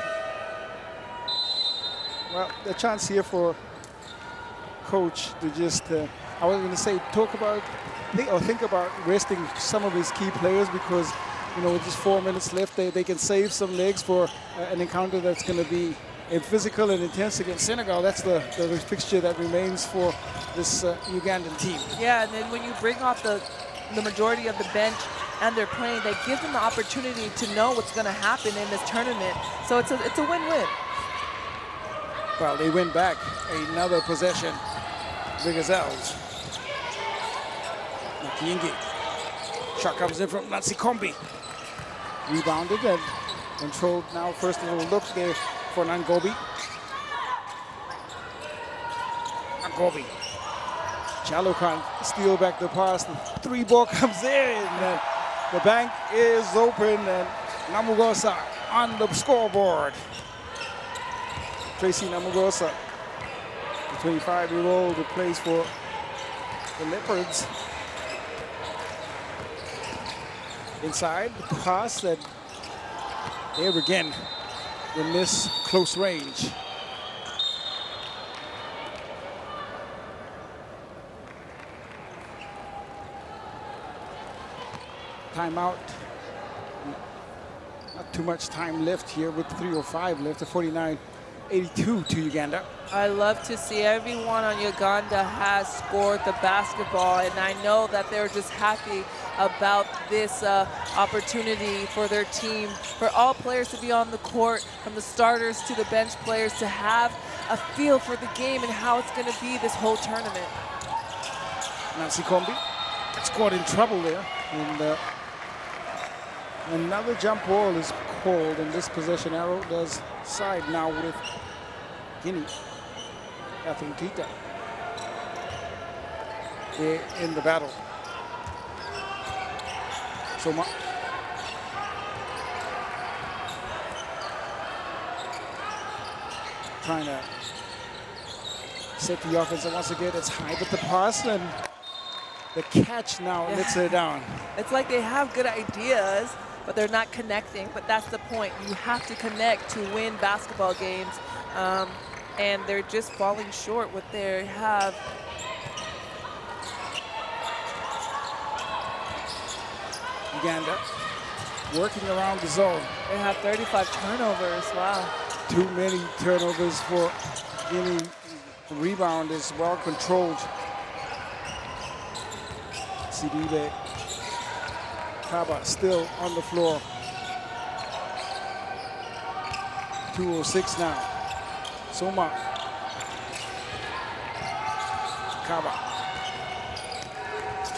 Well, the chance here for coach to just, I was going to say, think about resting some of his key players, because, you know, with just 4 minutes left, they can save some legs for an encounter that's going to be physical and intense against Senegal. That's the fixture that remains for this Ugandan team. Yeah, and then when you bring off the majority of the bench, and they're playing, that gives them the opportunity to know what's going to happen in this tournament. So it's a win-win. Well, they win back another possession. The Gazelles. Makiingi. Shot comes in from Nansikombi. Rebounded and controlled now. First little look there for Nangobi. Nangobi. Jallo can't steal back the pass. The three ball comes in. And the bank is open and Namugosa on the scoreboard. Tracy Namugosa, the 25-year-old who plays for the Leopards. Inside, the pass that there again in this close range. Timeout. Not too much time left here with 3:05 left, 49-82 to Uganda. I love to see everyone on Uganda has scored the basketball, and I know that they're just happy about this opportunity for their team, for all players to be on the court, from the starters to the bench players, to have a feel for the game and how it's going to be this whole tournament. Nansikombi gets caught in trouble there, and another jump ball is called, and this possession arrow does side now with Guinea. Catherine Tita there in the battle. Soma. Trying to set the offense, and once again it's high, but the pass and the catch now lets her down. It's like they have good ideas, but they're not connecting. But that's the point. You have to connect to win basketball games. And they're just falling short with their have. Uganda working around the zone. They have 35 turnovers. Wow. Too many turnovers for Guinea. The rebound is well controlled. Sidibe Kaba still on the floor. 2:06 now. Soma. Kaba.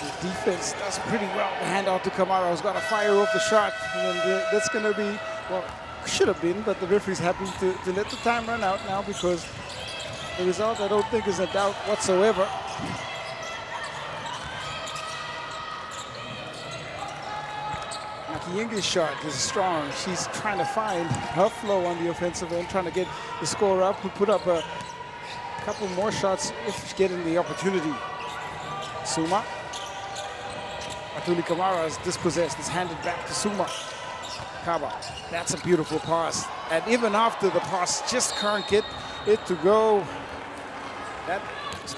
The defense does pretty well. The handout to Kamara, who's got to fire off the shot. And that's going to be, well, should have been, but the referee's happy to let the time run out now, because the result, I don't think, is a doubt whatsoever. Makiingi's shot is strong. She's trying to find her flow on the offensive end, trying to get the score up. We put up a couple more shots if she's getting the opportunity. Suma. Atuli Kamara is dispossessed. It's handed back to Suma. Kaba. That's a beautiful pass. And even after the pass, just can't get it to go. That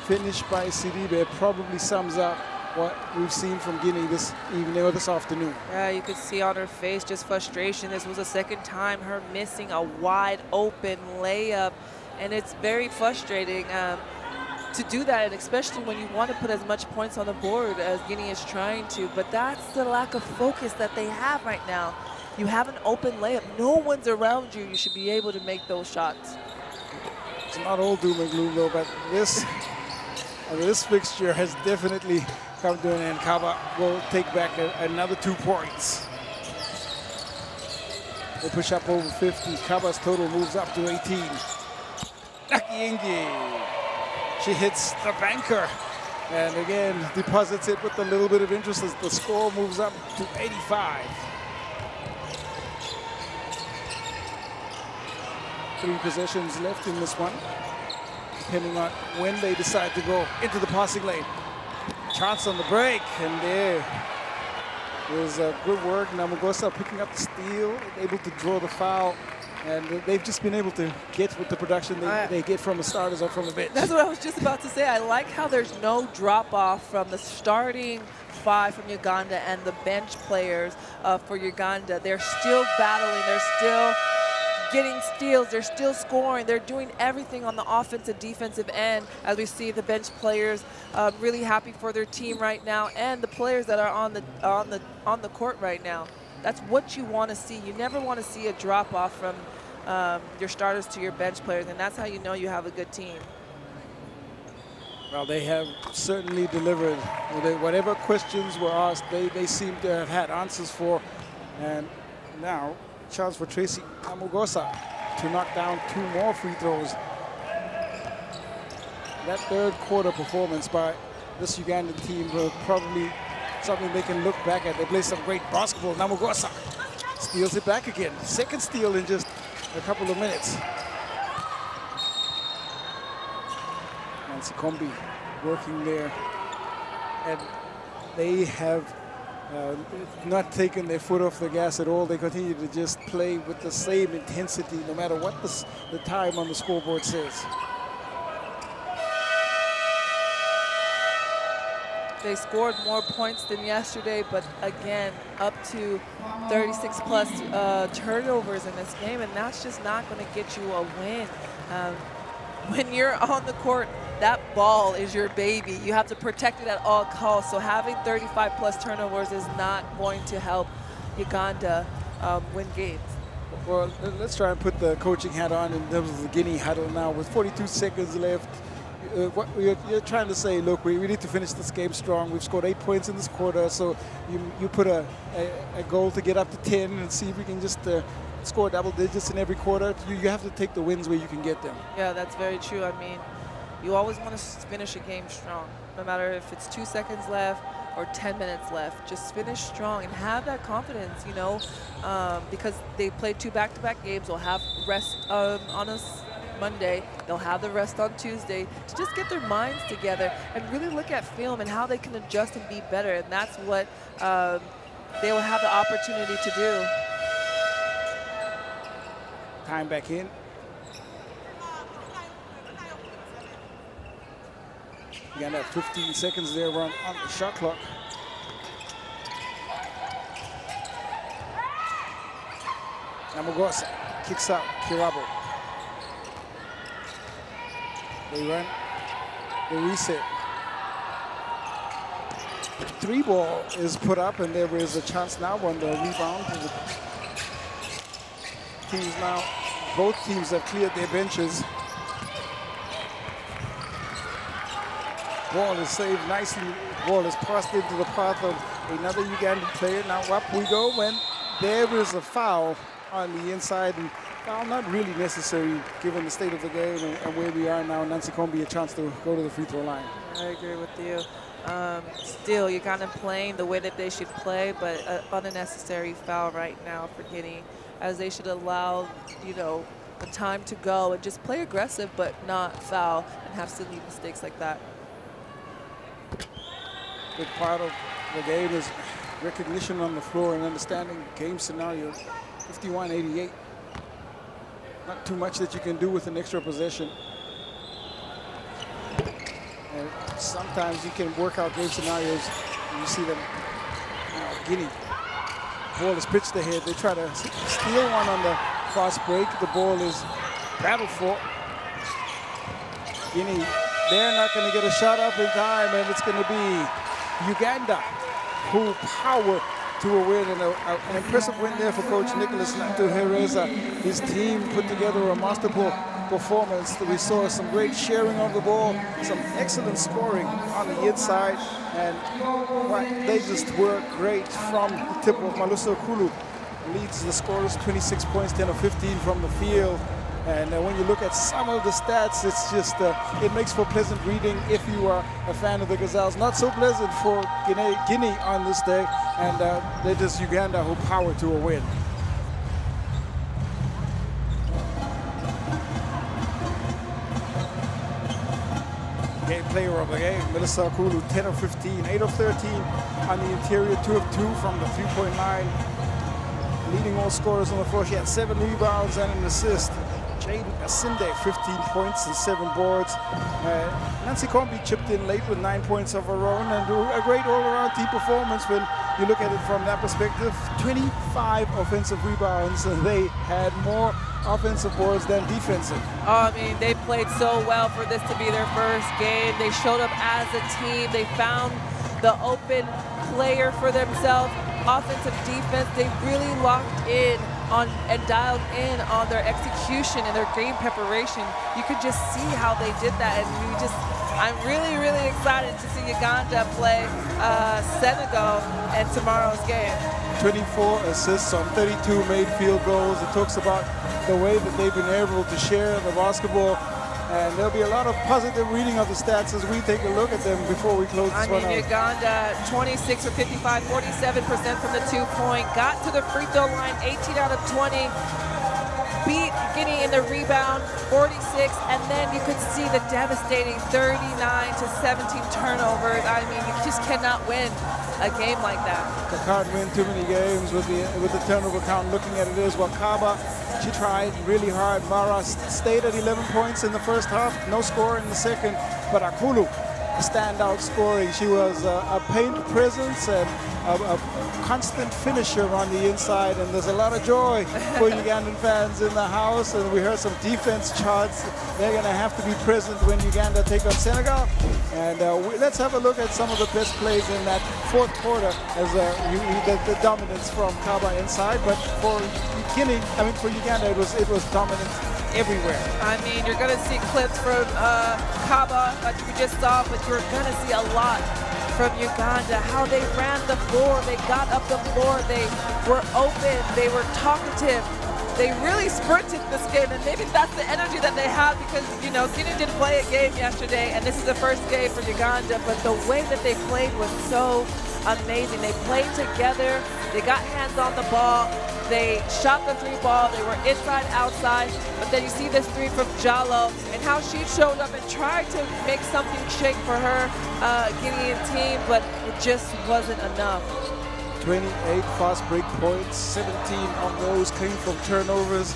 finish by Sidibe probably sums up what we've seen from Guinea this evening or this afternoon. Yeah, you could see on her face just frustration. This was the second time her missing a wide open layup, and it's very frustrating to do that, and especially when you want to put as much points on the board as Guinea is trying to. But that's the lack of focus that they have right now. You have an open layup. No one's around you. You should be able to make those shots. It's not all doom and gloom, though, but this fixture has definitely come to an end. Kaba will take back another 2 points. They push up over 50. Kaba's total moves up to 18. Makiingi. She hits the banker. And again, deposits it with a little bit of interest as the score moves up to 85. 3 possessions left in this one, depending on when they decide to go into the passing lane. Chance on the break, and there is good work. Namugosa picking up the steal, able to draw the foul, and they've just been able to get with the production they get from the starters or from the bench. That's what I was just about to say. I like how there's no drop-off from the starting 5 from Uganda and the bench players for Uganda. They're still battling. They're still getting steals, they're still scoring, they're doing everything on the offensive, defensive end, as we see the bench players really happy for their team right now, and the players that are on the court right now. That's what you want to see. You never want to see a drop off from your starters to your bench players, and that's how you know you have a good team. Well, they have certainly delivered. Whatever questions were asked, they seem to have had answers for. And now, chance for Tracy Amugosa to knock down 2 more free throws. That third quarter performance by this Ugandan team will probably something they can look back at. They play some great basketball. Namugosa steals it back again. Second steal in just a couple of minutes. Sikombi working there, and they have not taken their foot off the gas at all. They continue to just play with the same intensity no matter what the time on the scoreboard says. They scored more points than yesterday, but again, up to 36 plus turnovers in this game, and that's just not going to get you a win. When you're on the court, that ball is your baby. You have to protect it at all costs. So having 35 plus turnovers is not going to help Uganda win games. Well, let's try and put the coaching hat on in terms of the Guinea huddle now. With 42 seconds left, what you're trying to say, look, we need to finish this game strong. We've scored 8 points in this quarter, so you put a goal to get up to 10 and see if we can just score double digits in every quarter. You have to take the wins where you can get them. Yeah, that's very true. I mean, you always want to finish a game strong, no matter if it's 2 seconds left or 10 minutes left. Just finish strong and have that confidence, you know, because they played 2 back-to-back games. They'll have rest on a Monday. They'll have the rest on Tuesday to just get their minds together and really look at film and how they can adjust and be better. And that's what they will have the opportunity to do. Time back in. You got that 15 seconds there on the shot clock. Namugosa kicks out Kirabo. They run, they reset. 3 ball is put up, and there is a chance now on the rebound. Teams now, both teams have cleared their benches. Ball is saved nicely. Ball is passed into the path of another Ugandan player. Now up we go when there is a foul on the inside, and foul not really necessary given the state of the game and where we are now. Nancy Kombi a chance to go to the free throw line. I agree with you. Still, Uganda playing the way that they should play, but an unnecessary foul right now for Guinea, as they should allow, you know, the time to go and just play aggressive but not foul and have silly mistakes like that. Big part of the game is recognition on the floor and understanding game scenario. 51-88. Not too much that you can do with an extra possession. And sometimes you can work out game scenarios and you see them. Guinea. Ball is pitched ahead. They try to steal one on the fast break. The ball is battled for. Guinea, they're not going to get a shot up in time, and it's going to be Uganda who power to a win, and an impressive win there for Coach Nicholas Natuhereza. His team put together a masterful performance. We saw some great sharing of the ball, some excellent scoring on the inside, and they just work great from the tip of Malusa Kulu. Leads the scorers 26 points, 10 of 15 from the field. And when you look at some of the stats, it's just, it makes for pleasant reading if you are a fan of the Gazelles. Not so pleasant for Guinea on this day, and it is Uganda who power to a win. Game player of the game, Melissa Kulu, 10 of 15, 8 of 13 on the interior, 2 of 2 from the three-point line. Leading all scorers on the floor, she had 7 rebounds and an assist. Jaden Asinde, 15 points and 7 boards. Nancy Kombi chipped in late with 9 points of her own, and a great all-around team performance when you look at it from that perspective. 25 offensive rebounds, and they had more offensive boards than defensive. Oh, I mean, they played so well for this to be their first game. They showed up as a team. They found the open player for themselves. Offensive, defense, they really locked in on and dialed in on their execution and their game preparation. You could just see how they did that, and I'm really, really excited to see Uganda play Senegal in tomorrow's game. 24 assists on 32 made field goals. It talks about the way that they've been able to share the basketball. And there'll be a lot of positive reading of the stats as we take a look at them before we close this one out. Uganda, 26 for 55, 47% from the two-point. Got to the free throw line, 18 out of 20. Beat Guinea in the rebound, 46. And then you could see the devastating 39 to 17 turnovers. I mean, you just cannot win a game like that. You can't win too many games with the turnover count. Looking at it is Wakaba. She tried really hard. Mara stayed at 11 points in the first half, no score in the second, but Akulu, a standout scoring. She was a paint presence and a constant finisher on the inside, and there's a lot of joy for Ugandan fans in the house, and we heard some defense charts. They're going to have to be present when Uganda take on Senegal. And let's have a look at some of the best plays in that fourth quarter as the dominance from Kaba inside, but for for Uganda, it was dominant everywhere. I mean, you're going to see clips from Kaba that you just saw, but you're going to see a lot from Uganda, how they ran the floor, they got up the floor, they were open, they were talkative. They really sprinted this game, and maybe that's the energy that they have because, you know, Guinea didn't play a game yesterday, and this is the first game for Uganda, but the way that they played was so amazing. They played together, they got hands on the ball, they shot the three ball, they were inside, outside, but then you see this three from Jallo and how she showed up and tried to make something shake for her Guinean team, but it just wasn't enough. 28 fast break points, 17 of those came from turnovers.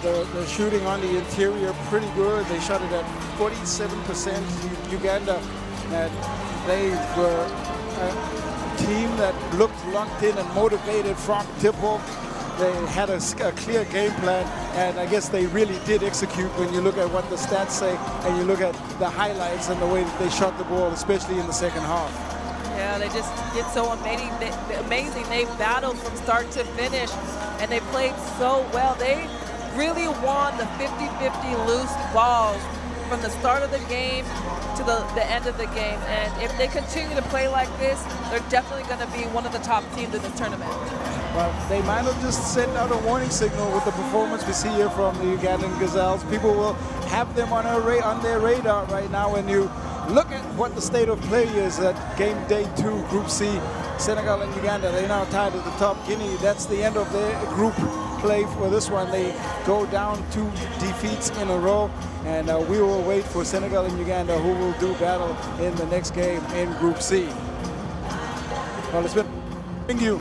The shooting on the interior pretty good. They shot it at 47%. Uganda, and they were a team that looked locked in and motivated from tip-off. They had a clear game plan, and I guess they really did execute when you look at what the stats say and you look at the highlights and the way that they shot the ball, especially in the second half. Yeah, they just did so amazing. They battled from start to finish, and they played so well. They really won the 50-50 loose balls from the start of the game to the end of the game. And if they continue to play like this, they're definitely going to be one of the top teams in this tournament. Well, they might have just sent out a warning signal with the performance we see here from the Ugandan Gazelles. People will have them on their radar right now when you look at what the state of play is at game day 2, Group C. Senegal and Uganda, they're now tied at the top. Guinea, that's the end of their group play for this one. They go down 2 defeats in a row, and we will wait for Senegal and Uganda, who will do battle in the next game in Group C. Well, it's been bringing you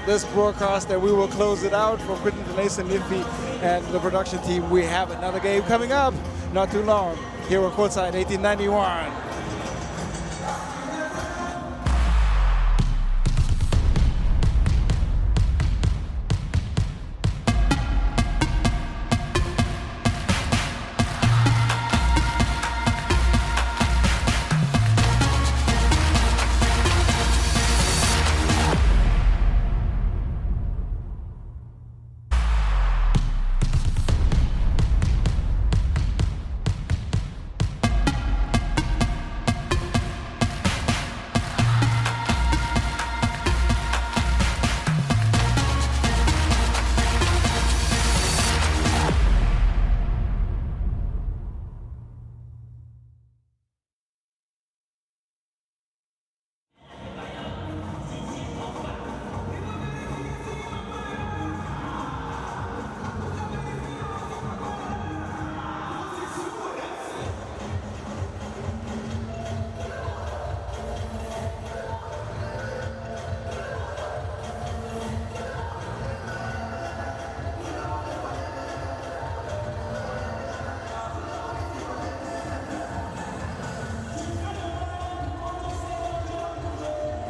this broadcast, and we will close it out. For Quentin Denise and Nimpi and the production team, we have another game coming up not too long here on Courtside 1891.